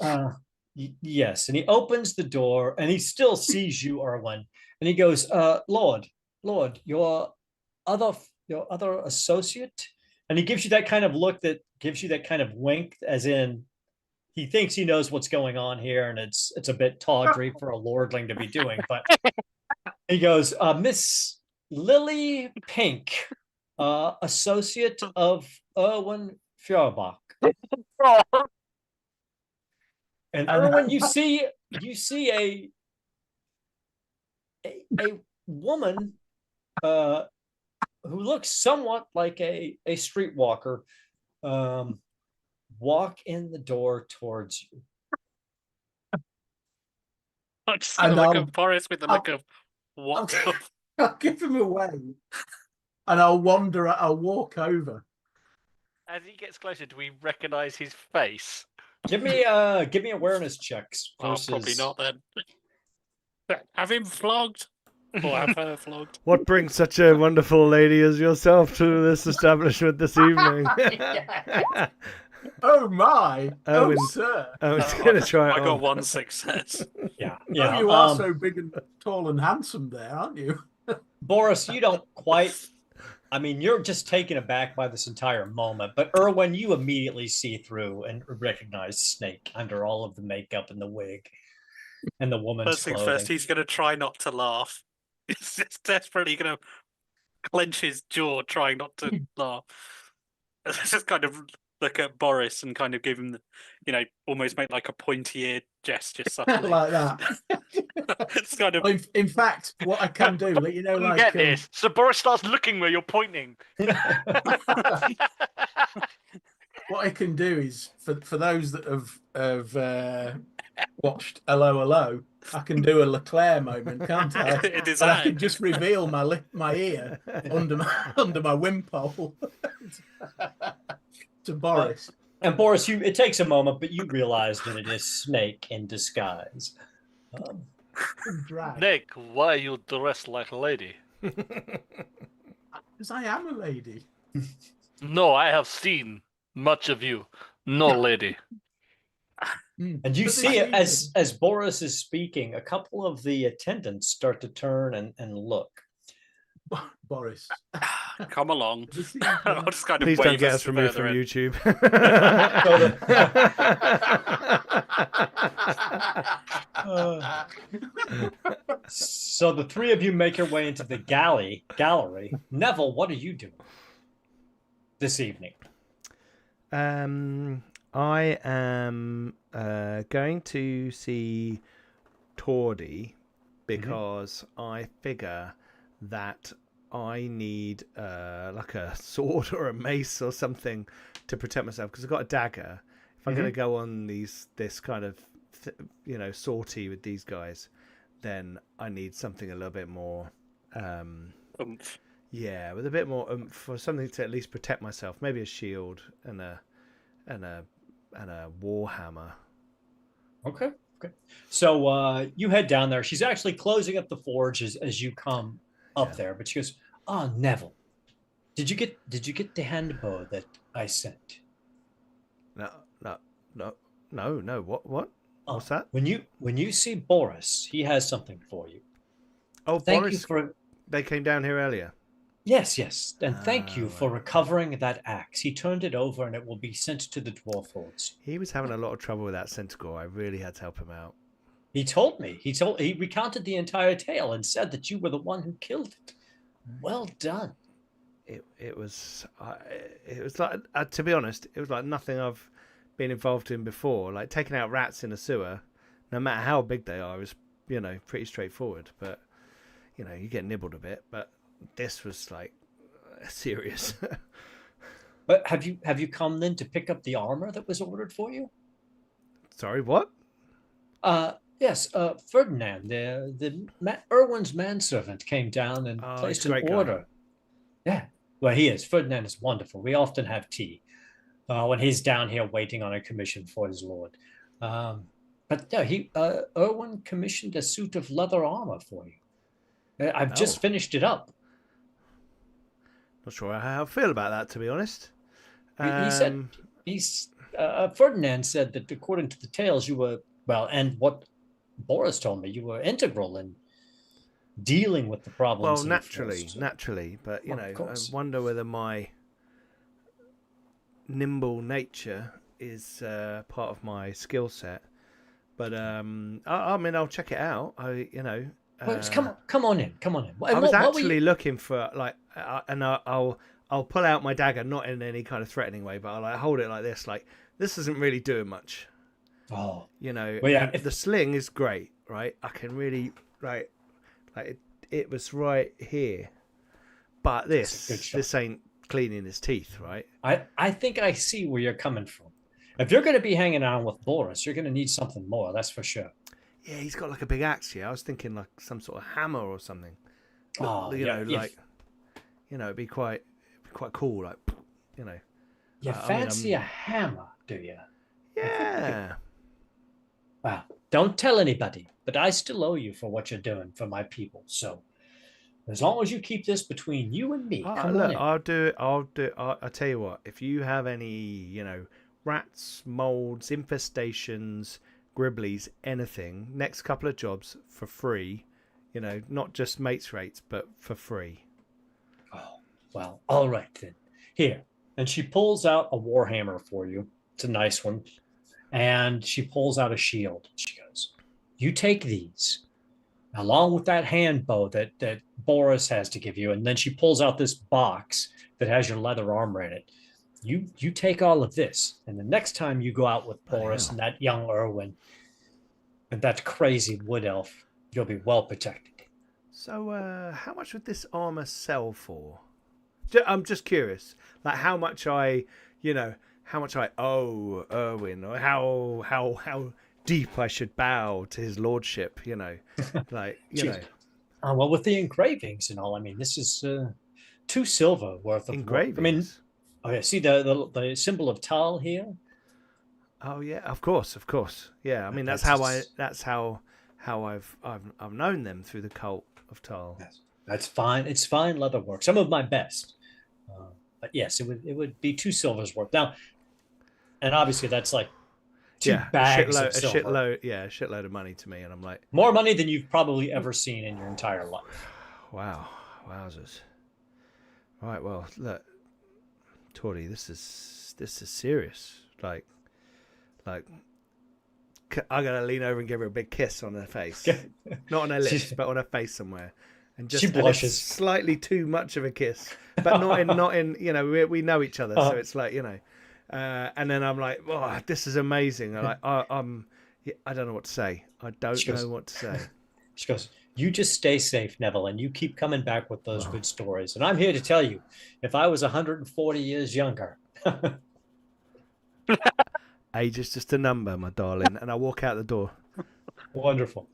yes, and he opens the door, and he still sees you, Erwin, and he goes, Lord, your other associate, and he gives you that kind of look that gives you that kind of wink, as in he thinks he knows what's going on here, and it's a bit tawdry for a lordling to be doing, but he goes, Miss Lily Pink, associate of Erwin Fearbrock. And Erwin, you see a woman who looks somewhat like a streetwalker walk in the door towards you. I'm just gonna look at Boris with the look of what? I'll give him away, and I'll walk over. As he gets closer, do we recognize his face? Give me awareness checks. Versus... probably not then. Have him flogged or have her flogged. What brings such a wonderful lady as yourself to this establishment this evening? Oh my! Oh, sir! I was going to try. I got 1 success. Yeah. Oh, you are so big and tall and handsome, there, aren't you? Boris, you don't quite. I mean, you're just taken aback by this entire moment. But Erwin, you immediately see through and recognize Snake under all of the makeup and the wig and the woman's First things clothing. first, he's going to try not to laugh. He's just desperately going to clench his jaw, trying not to laugh. Just kind of look at Boris and kind of give him, almost make like a pointy-eared gesture, subtly. Like that. It's kind of. In fact, what I can do, like get this. So Boris starts looking where you're pointing. What I can do is for those that have watched Hello Hello, I can do a Leclerc moment, can't I? It is. And I can just reveal my ear under my wimpole to Boris. And Boris, it takes a moment, but you realize that it is Snake in disguise. Nick, why you dress like a lady? Because I am a lady. No, I have seen much of you. No lady. And you see it as Boris is speaking, a couple of the attendants start to turn and look. Boris, come along. I'll just kind of Please wave don't get us us removed from further in. YouTube. So the three of you make your way into the gallery. Neville, what are you doing this evening? I am going to see Tordy because I figure that I need like a sword or a mace or something to protect myself because I've got a dagger. If I'm going to go on this kind of sortie with these guys, then I need something a little bit more Oomph. yeah, with a bit more oomph for something to at least protect myself. Maybe a shield and a warhammer. Okay. So you head down there. She's actually closing up the forge as you come up there, but she goes, "Oh, Neville, did you get the handbow that I sent?" No. What? What's that? When you see Boris, he has something for you. Oh, Thank Boris. you for They came down here earlier. Yes, and thank you for right. recovering that axe. He turned it over, and it will be sent to the dwarf lords. He was having a lot of trouble with that centaur. I really had to help him out. He told me. He recounted the entire tale and said that you were the one who killed it. Well done. It was like to be honest, it was like nothing I've been involved in before. Like taking out rats in a sewer, no matter how big they are, is pretty straightforward. But you get nibbled a bit. But this was like serious. But have you come then to pick up the armor that was ordered for you? Sorry, what? Yes, Ferdinand, Erwin's manservant came down and placed an order. Yeah, well, he is. Ferdinand is wonderful. We often have tea when he's down here waiting on a commission for his lord. But no, Erwin commissioned a suit of leather armor for you. I've just finished it up. Not sure how I feel about that, to be honest. He said Ferdinand said that according to the tales you were and what Boris told me, you were integral in dealing with the problems. Well, naturally, but I wonder whether my nimble nature is part of my skill set. But I mean, I'll check it out. Come on in. I was actually looking for and I'll pull out my dagger, not in any kind of threatening way, but I'll hold it like this. Like this isn't really doing much. Oh, the sling is great, right? I can really it was right here, but this ain't cleaning his teeth, right? I think I see where you're coming from. If you're going to be hanging out with Boris, you're going to need something more. That's for sure. Yeah, he's got like a big axe here. I was thinking like some sort of hammer or something. It'd be quite cool. Like, You fancy a hammer, do you? Yeah. Well, don't tell anybody, but I still owe you for what you're doing for my people. So, as long as you keep this between you and me, come on in. I'll do it. I'll tell you what. If you have any, rats, molds, infestations, gribblies, anything, next couple of jobs for free. Not just mates rates, but for free. Oh, well, all right then. Here. And she pulls out a warhammer for you. It's a nice one. And she pulls out a shield. She goes, "You take these, along with that hand bow that Boris has to give you." And then she pulls out this box that has your leather armor in it. You take all of this. And the next time you go out with Boris and that young Erwin and that crazy wood elf, you'll be well protected. So how much would this armor sell for? I'm just curious. Like how much I owe Erwin, or how deep I should bow to his lordship, Well, with the engravings and all, I mean, this is 2 silver worth of engravings. Work. I mean, okay, see the symbol of Tal here? Oh yeah, of course. Yeah, I mean that's how I've known them through the cult of Tal. Yes. That's fine. It's fine leather work. Some of my best. But yes, it would be 2 silvers worth. Now, and obviously that's like 2 bags of silver. A shitload of money to me, and I'm like, more money than you've probably ever seen in your entire life. Wow, wowzers! Right, well, look, Tori, this is serious. Like, I gotta lean over and give her a big kiss on her face, not on her lips, but on her face somewhere. And just she blushes. Slightly too much of a kiss, but not in we know each other, so it's like And then I'm like, oh, this is amazing. And I don't know what to say. I don't know what to say. She goes, you just stay safe, Neville, and you keep coming back with those Wow. good stories. And I'm here to tell you, if I was 140 years younger, Age is just a number, my darling. And I walk out the door. wonderful.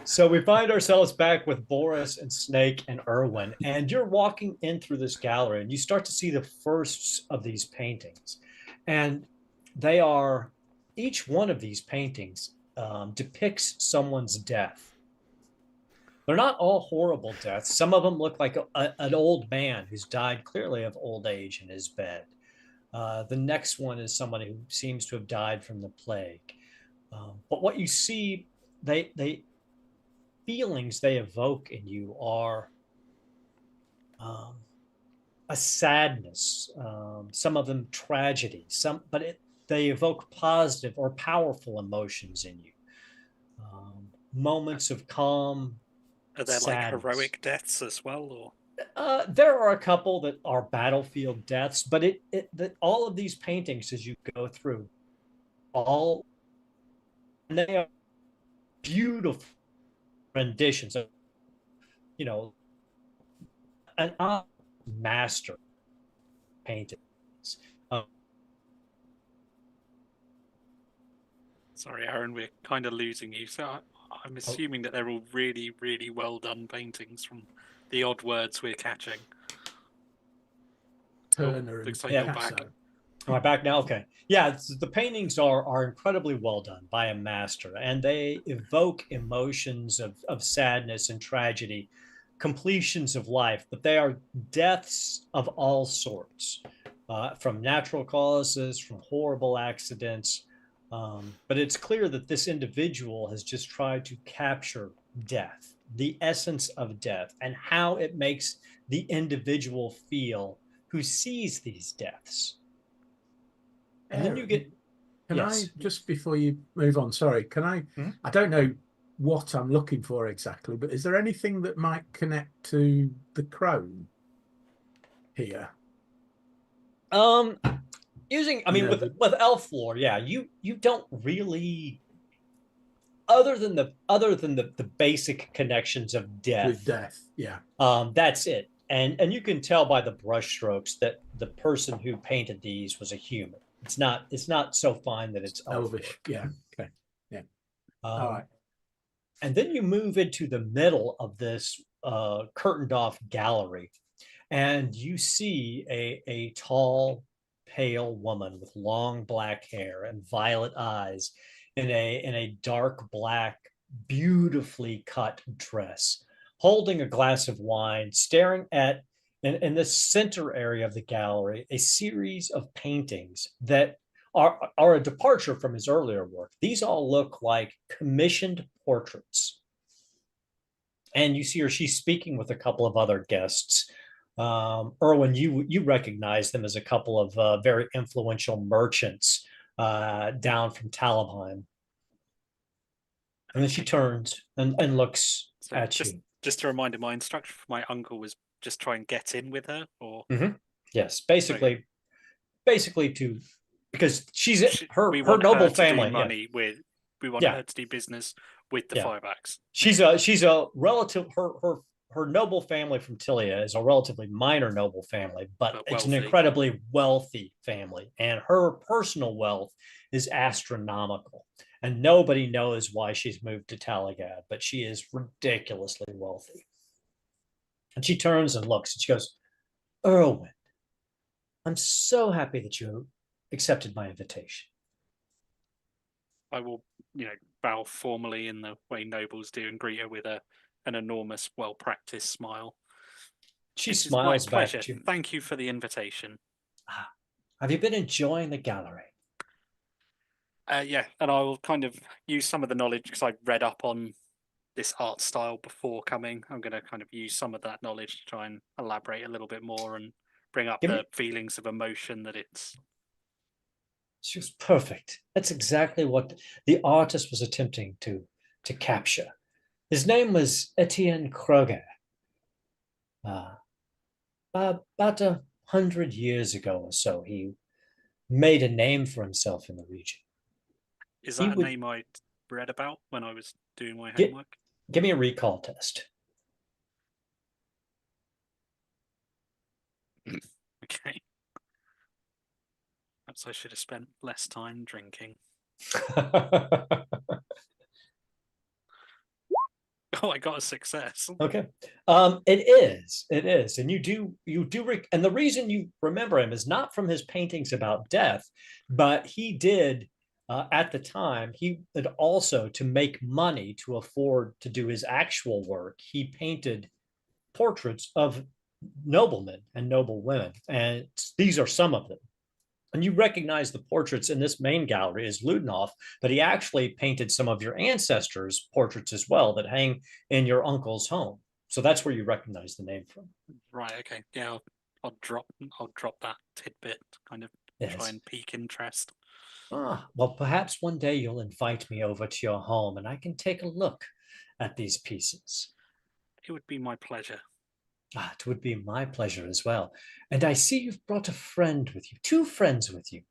So we find ourselves back with Boris and Snake and Erwin, and you're walking in through this gallery, and you start to see the firsts of these paintings. And they are, each one of these paintings depicts someone's death. They're not all horrible deaths. Some of them look like an old man who's died clearly of old age in his bed. The next one is somebody who seems to have died from the plague. But what you see, they feelings they evoke in you are a sadness, some of them tragedy, they evoke positive or powerful emotions in you. Moments of calm. Are there sadness. like heroic deaths as well, or? There are a couple that are battlefield deaths, but all of these paintings, as you go through, and they are beautiful renditions of, an master paintings. Sorry, Aaron, we're kind of losing you. So I'm assuming that they're all really, really well done paintings from the odd words we're catching. Turner looks and like you're back. Am I back now? Okay. Yeah, the paintings are incredibly well done by a master, and they evoke emotions of sadness and tragedy, completions of life, but they are deaths of all sorts, from natural causes, from horrible accidents. But it's clear that this individual has just tried to capture death, the essence of death, and how it makes the individual feel who sees these deaths. And then you get. Can yes. I, just before you move on, sorry, can I? I don't know what I'm looking for exactly, but is there anything that might connect to the crone here? With elf lore, yeah, you don't really, other than the basic connections of death. With death, yeah. That's it. And you can tell by the brushstrokes that the person who painted these was a human. It's not so fine that it's elvish. Yeah. Okay. Yeah. All right. And then you move into the middle of this curtained off gallery, and you see a tall, pale woman with long black hair and violet eyes in a dark black, beautifully cut dress, holding a glass of wine, staring at, in the center area of the gallery, a series of paintings that are a departure from his earlier work. These all look like commissioned portraits. And you see her, she's speaking with a couple of other guests. Erwin, you recognize them as a couple of very influential merchants down from Talabheim. And then she turns and looks at you. Just a reminder, my instruction for my uncle was just try and get in with her, or yes, basically to, because her noble family. Money with, we want her to do business with the Firebacks. She's a relative. Her noble family from Tilia is a relatively minor noble family, but it's an incredibly wealthy family, and her personal wealth is astronomical. And nobody knows why she's moved to Talagaad, but she is ridiculously wealthy. And she turns and looks, and she goes, Erwin, I'm so happy that you accepted my invitation. I will, bow formally in the way nobles do and greet her with an enormous, well-practiced smile. She smiles back at you. Thank you for the invitation. Have you been enjoying the gallery? Yeah, and I will kind of use some of the knowledge because I read up on this art style before coming. I'm going to kind of use some of that knowledge to try and elaborate a little bit more and bring up the feelings of emotion that it's. She was perfect. That's exactly what the artist was attempting to capture. His name was Etienne Kroger. About 100 years ago or so, he made a name for himself in the region. Is He that a would- name I read about when I was doing my Get- homework? Give me a recall test. Okay. Perhaps I should have spent less time drinking. Oh, I got a success. Okay. It is. And and the reason you remember him is not from his paintings about death, but he did, at the time, he had also, to make money to afford to do his actual work, he painted portraits of noblemen and noble women. And these are some of them. And you recognize the portraits in this main gallery as Ludendorff, but he actually painted some of your ancestors' portraits as well that hang in your uncle's home. So that's where you recognize the name from. Right. Okay. Yeah. I'll drop that tidbit. Kind of Yes. try and pique interest. Well, perhaps one day you'll invite me over to your home and I can take a look at these pieces. It would be my pleasure. It would be my pleasure as well. And I see you've brought a friend with you, 2 friends with you.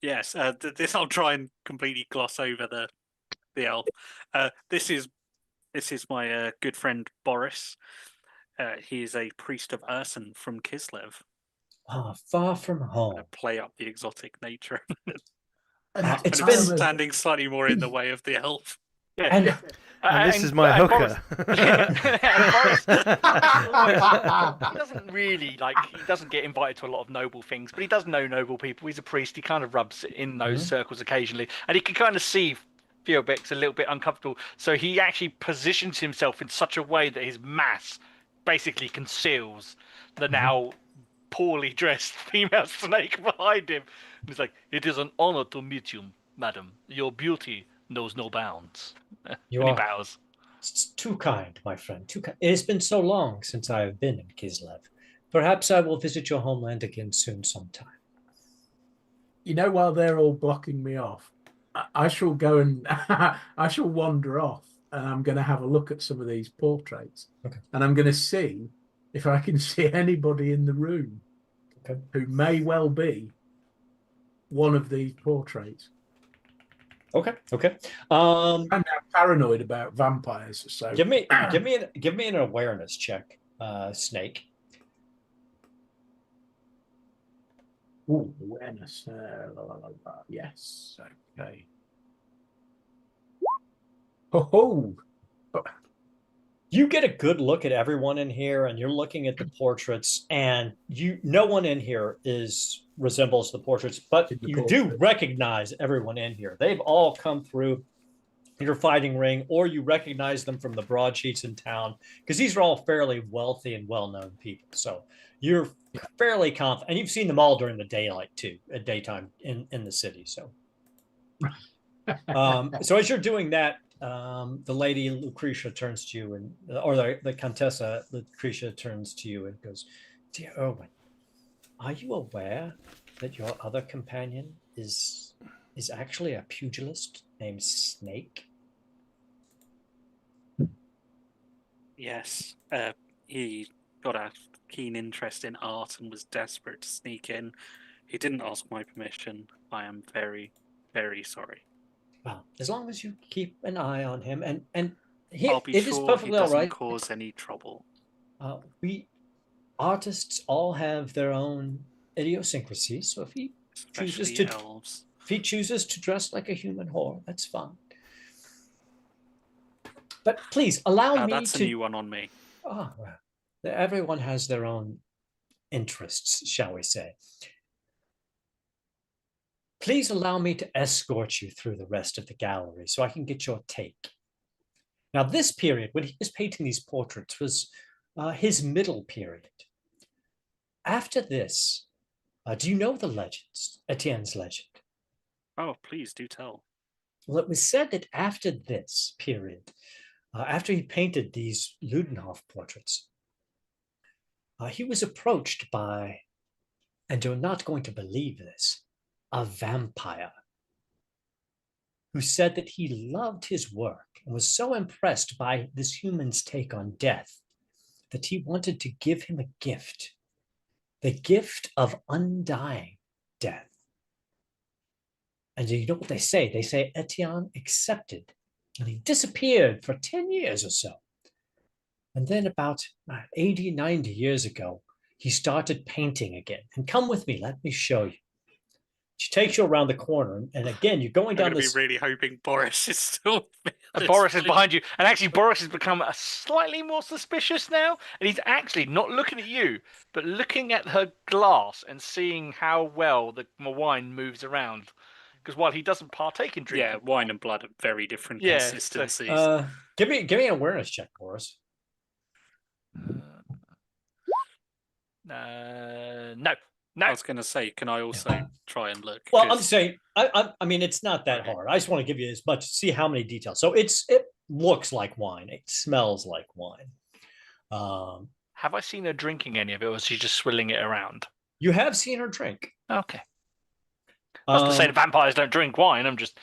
Yes. This I'll try and completely gloss over the elf. This is my good friend Boris. He is a priest of Urson from Kislev. Far from home. Play up the exotic nature. It's Kind been of standing slightly more in the way of the elf. Yeah. And And this is my hooker. Boris, he doesn't really he doesn't get invited to a lot of noble things, but he does know noble people. He's a priest. He kind of rubs in those circles occasionally, and he can kind of see Theobix a little bit uncomfortable. So he actually positions himself in such a way that his mass basically conceals the now poorly dressed female snake behind him. And he's like, "It is an honor to meet you, madam. Your beauty knows no bounds." You and he are bows. too kind, my friend. Too kind. It has been so long since I have been in Kislev. Perhaps I will visit your homeland again soon sometime. While they're all blocking me off, I shall go and I shall wander off, and I'm going to have a look at some of these portraits. Okay. And I'm going to see if I can see anybody in the room who may well be one of these portraits. Okay. I'm now paranoid about vampires, so Give me an awareness check, Snake. Ooh, awareness. Yes. Okay. Oh, You get a good look at everyone in here, and you're looking at the portraits, and no one in here resembles the portraits, but you do recognize everyone in here. They've all come through your fighting ring, or you recognize them from the broadsheets in town, because these are all fairly wealthy and well-known people. So you're fairly confident, and you've seen them all during the daylight too, at daytime in the city. So, so as you're doing that, the lady Lucretia turns to you, or the Contessa Lucretia turns to you and goes, "Dear Erwin, are you aware that your other companion is actually a pugilist named Snake?" Yes. He got a keen interest in art and was desperate to sneak in. He didn't ask my permission. I am very, very sorry. Well, as long as you keep an eye on him, and I'll be it is sure he perfectly all doesn't right. cause any trouble. We artists all have their own idiosyncrasies, so if he Especially elves. chooses to dress like a human whore, that's fine. But please allow me That's to. a new one on me. Oh, well, everyone has their own interests, shall we say. Please allow me to escort you through the rest of the gallery so I can get your take. Now, this period, when he was painting these portraits, was his middle period. After this, do you know the legends, Etienne's legend? Oh, please do tell. Well, it was said that after this period, after he painted these Ludendorff portraits, he was approached by, and you're not going to believe this, a vampire who said that he loved his work and was so impressed by this human's take on death that he wanted to give him a gift the gift of undying death. And you know what they say? They say Etienne accepted, and he disappeared for 10 years or so. And then about 80, 90 years ago, he started painting again. And come with me, let me show you. She takes you around the corner, and again, you're going down I'm going this. to be really hoping Boris is still. And Boris is behind you, and actually Boris has become slightly more suspicious now, and he's actually not looking at you, but looking at her glass and seeing how well the wine moves around. Because while he doesn't partake in drinking, Yeah, wine and blood are very different Yeah, so- consistencies. Give me an awareness check, Boris. No. I was going to say, can I also try and look? Well, I'm saying, I mean, it's not that Okay. hard. I just want to give you as much, see how many details. So it looks like wine. It smells like wine. Have I seen her drinking any of it, or is she just swilling it around? You have seen her drink. Okay. Not to say the vampires don't drink wine. I'm just,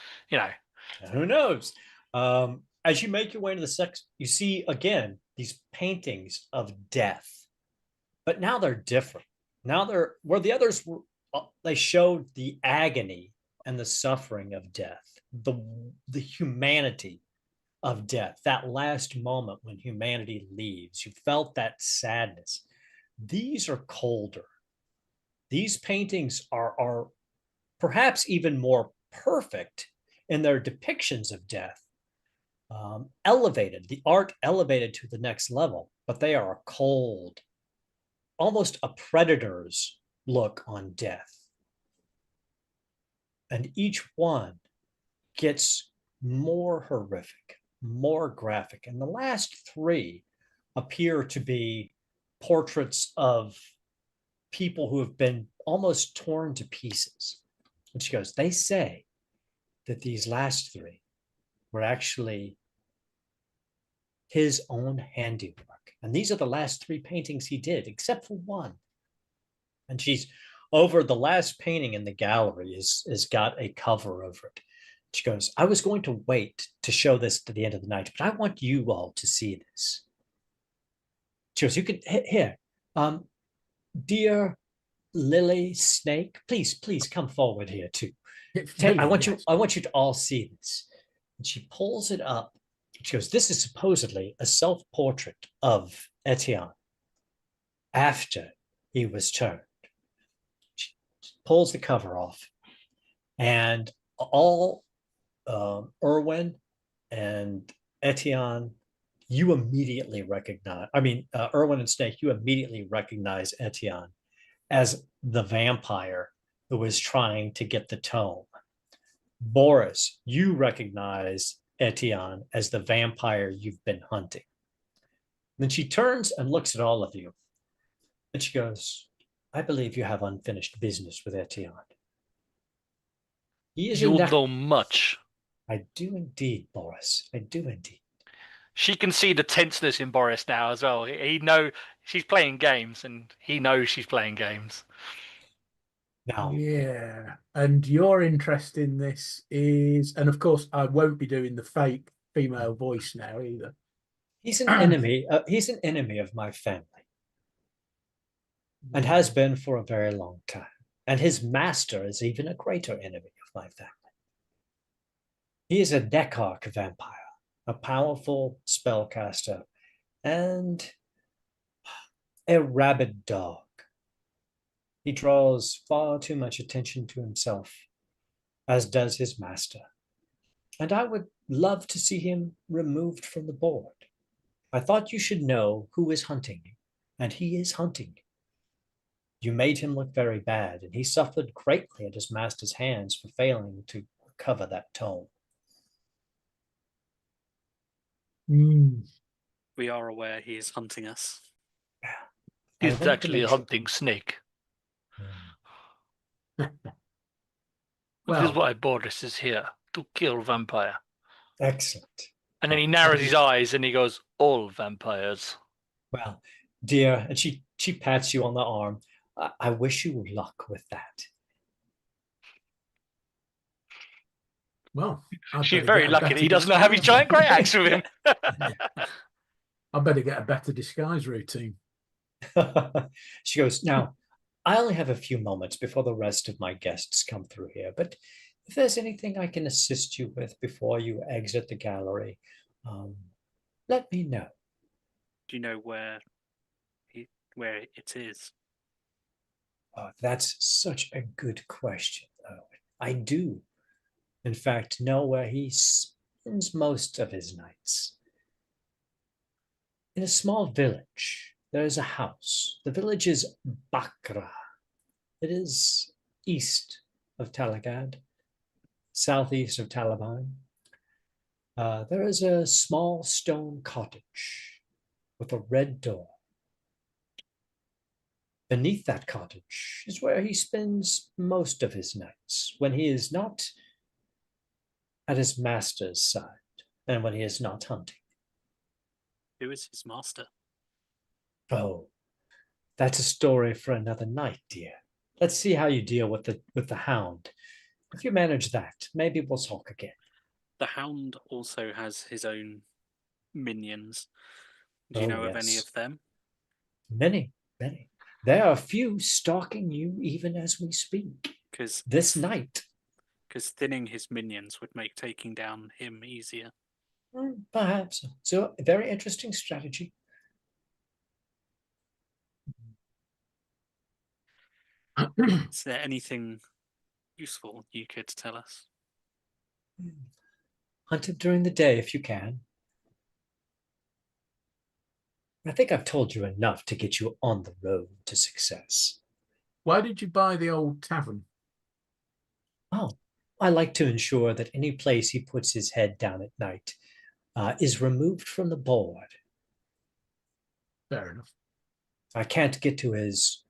Who knows? As you make your way to the sex, you see again these paintings of death, but now they're different. Now they're where the others were. They showed the agony and the suffering of death, the humanity of death. That last moment when humanity leaves, you felt that sadness. These are colder. These paintings are perhaps even more perfect in their depictions of death. Elevated, the art elevated to the next level, but they are cold, almost a predator's look on death. And each one gets more horrific, more graphic. And the last three appear to be portraits of people who have been almost torn to pieces. And she goes, they say that these last three were actually his own handiwork. And these are the last three paintings he did, except for one. And she's over the last painting in the gallery is got a cover over it. She goes, I was going to wait to show this to the end of the night, but I want you all to see this. She goes, you can, here, dear Lily Snake, please come forward here too. I want you to all see this. And she pulls it up. She goes, this is supposedly a self-portrait of Etienne after he was turned. She pulls the cover off, and all Erwin and Etienne, you immediately recognize, Erwin and Snake, you immediately recognize Etienne as the vampire who was trying to get the tome. Boris, you recognize Etienne as the vampire you've been hunting. Then she turns and looks at all of you. And she goes, I believe you have unfinished business with Etienne. He is you know much. I do indeed, Boris. I do indeed. She can see the tenseness in Boris now as well. He knows she's playing games, and he knows she's playing games. Now, yeah, and your interest in this is, and of course, I won't be doing the fake female voice now either. he's an enemy. He's an enemy of my family, and has been for a very long time. And his master is even a greater enemy of my family. He is a Neckarch vampire, a powerful spellcaster, and a rabid dog. He draws far too much attention to himself, as does his master. And I would love to see him removed from the board. I thought you should know who is hunting you, and he is hunting you. You made him look very bad, and he suffered greatly at his master's hands for failing to recover that tome. We are aware he is hunting us. He's actually a hunting snake. This is why Boris is here, to kill vampire. Excellent. And then he narrows his eyes and he goes, all vampires. Well, dear, and she pats you on the arm. I wish you luck with that. Well, she's very lucky that he doesn't have his giant great axe with him. I better get a better disguise routine. She goes, now, I only have a few moments before the rest of my guests come through here, but if there's anything I can assist you with before you exit the gallery, let me know. Do you know where it is? Oh, that's such a good question. Oh, I do, in fact, know where he spends most of his nights. In a small village, there is a house. The village is Bakra. It is east of Talagaad, southeast of Taliban. There is a small stone cottage with a red door. Beneath that cottage is where he spends most of his nights when he is not at his master's side and when he is not hunting. Who is his master? Oh, that's a story for another night, dear. Let's see how you deal with the hound. If you manage that, maybe we'll talk again. The hound also has his own minions. Do you Oh, know of any yes. of them? Many, many. There are a few stalking you even as we speak. Because This night. thinning his minions would make taking down him easier. Perhaps. So, a very interesting strategy. Is there anything useful you could tell us? Hunt it during the day if you can. I think I've told you enough to get you on the road to success. Why did you buy the old tavern? Oh, I like to ensure that any place he puts his head down at night is removed from the board. Fair enough. I can't get to his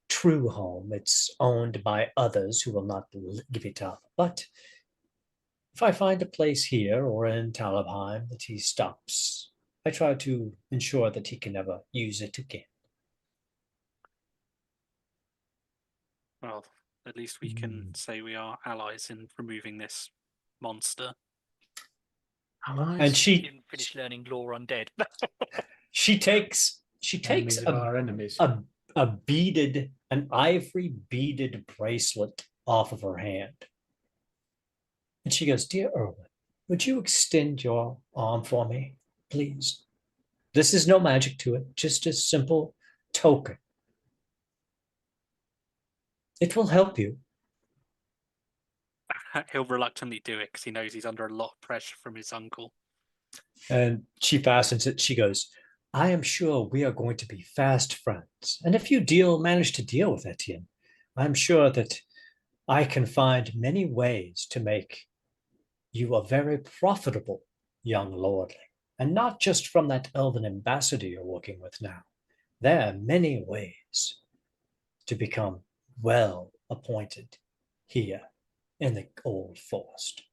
true home. It's owned by others who will not give it up. But if I find a place here or in Talabheim that he stops, I try to ensure that he can never use it again. Well, at least we can say we are allies in removing this monster. Allies? And she Didn't finish learning lore undead. she takes Enemies of our enemies. an ivory beaded bracelet off of her hand. And she goes, "Dear Erwin, would you extend your arm for me, please? This is no magic to it, just a simple token. It will help you." He'll reluctantly do it because he knows he's under a lot of pressure from his uncle. And she fastens it. She goes, "I am sure we are going to be fast friends. And if you manage to deal with Etienne, I'm sure that I can find many ways to make you a very profitable young lordling. And not just from that elven ambassador you're working with now. There are many ways to become well appointed here in the old forest."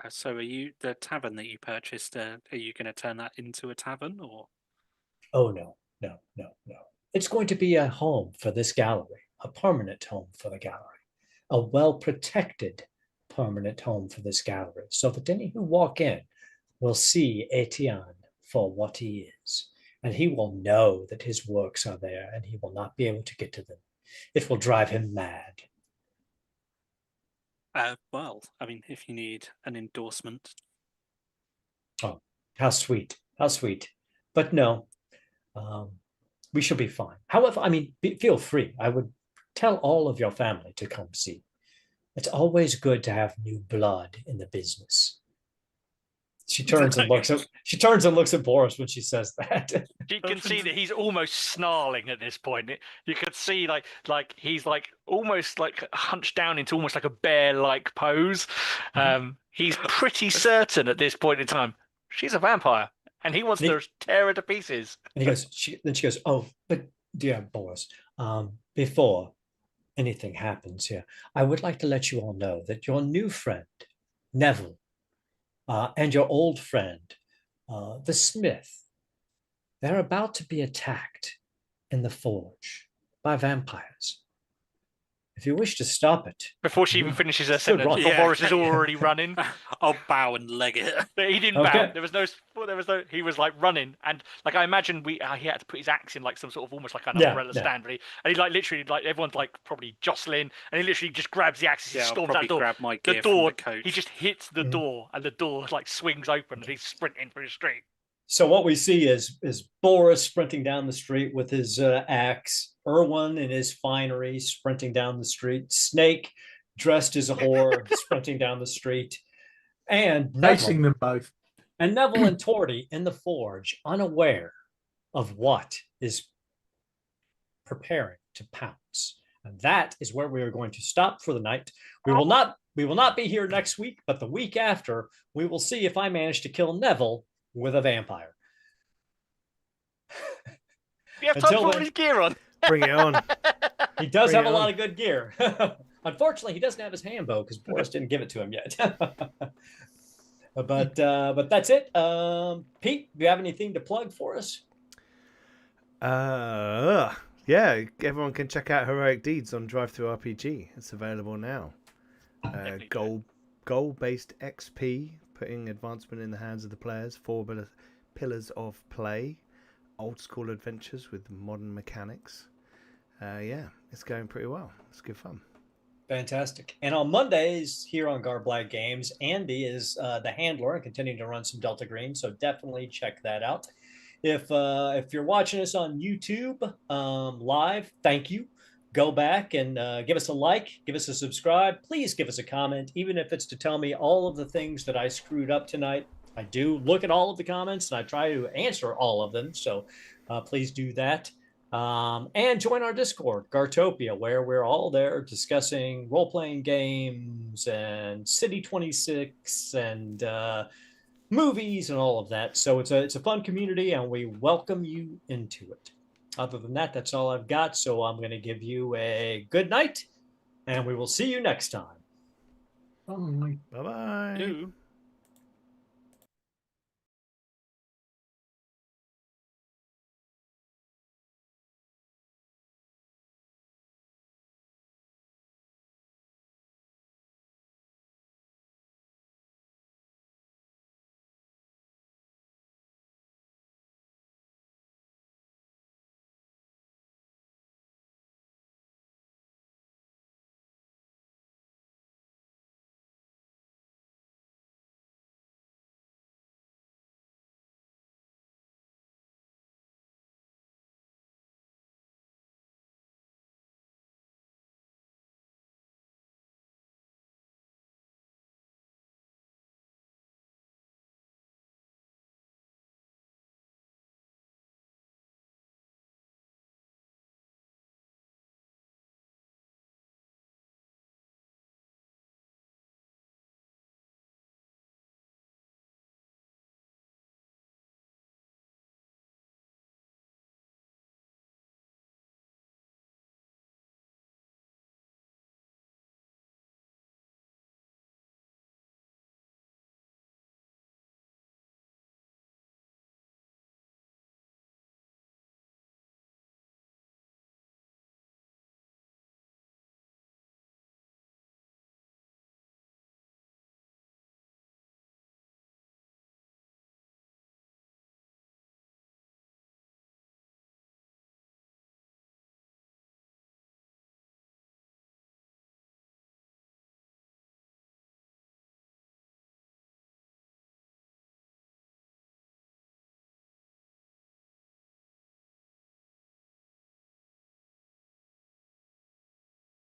So are you, the tavern that you purchased, are you going to turn that into a tavern or? Oh, no, no, no, no. It's going to be a home for this gallery, a permanent home for the gallery, a well-protected permanent home for this gallery, so that any who walk in will see Etienne for what he is, and he will know that his works are there, and he will not be able to get to them. It will drive him mad. Well, I mean, if you need an endorsement. Oh, how sweet, how sweet. But no, we shall be fine. However, I mean, feel free. I would tell all of your family to come see. It's always good to have new blood in the business. She turns and looks at Boris when she says that. You can see that he's almost snarling at this point. You could see like he's like almost like hunched down into almost like a bear-like pose. He's pretty certain at this point in time she's a vampire, and he wants to tear her to pieces. And he goes. She goes, "Oh, but dear Boris, before anything happens here, I would like to let you all know that your new friend, Neville, and your old friend, the Smith, they're about to be attacked in the forge by vampires. If you wish to stop it, Before she even finishes her Good sentence, run. before Yeah, Boris is okay. already running. I'll bow and leg it. But he didn't Okay. bow. There was no. He was like running, and like I imagine he had to put his axe in like some sort of almost like an Yeah, umbrella yeah. stand, really. And he like literally like everyone's like probably jostling, and he literally just grabs the axe, he Yeah, I'll storms probably out the door. grab my The gear door. from the coach. He just hits the Mhm. door, and the door like swings open, and he's sprinting through the street. So what we see is Boris sprinting down the street with his axe, Erwin in his finery sprinting down the street, Snake dressed as a whore sprinting down the street, and Chasing Neville, them both. and Neville and Torty in the forge, unaware of what is preparing to pounce. And that is where we are going to stop for the night. We will not be here next week, but the week after, we will see if I manage to kill Neville with a vampire. You have time to Until put all then- his gear on. Bring it on. He does Bring have a it lot on. of good gear. Unfortunately, he doesn't have his handbow because Boris didn't give it to him yet. But that's it. Pete, do you have anything to plug for us? Yeah, everyone can check out Heroic Deeds on Drive-Thru RPG. It's available now. Definitely do. Goal-based XP, putting advancement in the hands of the players. 4 pillars of play. Old school adventures with modern mechanics. Yeah, it's going pretty well. It's good fun. Fantastic. And on Mondays here on garblaggames, Andy is the handler and continuing to run some Delta Green. So definitely check that out. If you're watching us on YouTube live, thank you. Go back and give us a like, give us a subscribe. Please give us a comment, even if it's to tell me all of the things that I screwed up tonight. I do look at all of the comments and I try to answer all of them. So please do that. And join our Discord, Gartopia, where we're all there discussing role-playing games and City 26 and movies and all of that. So it's a fun community and we welcome you into it. Other than that, that's all I've got. So I'm going to give you a good night and we will see you next time. Oh, my Bye-bye. Ew.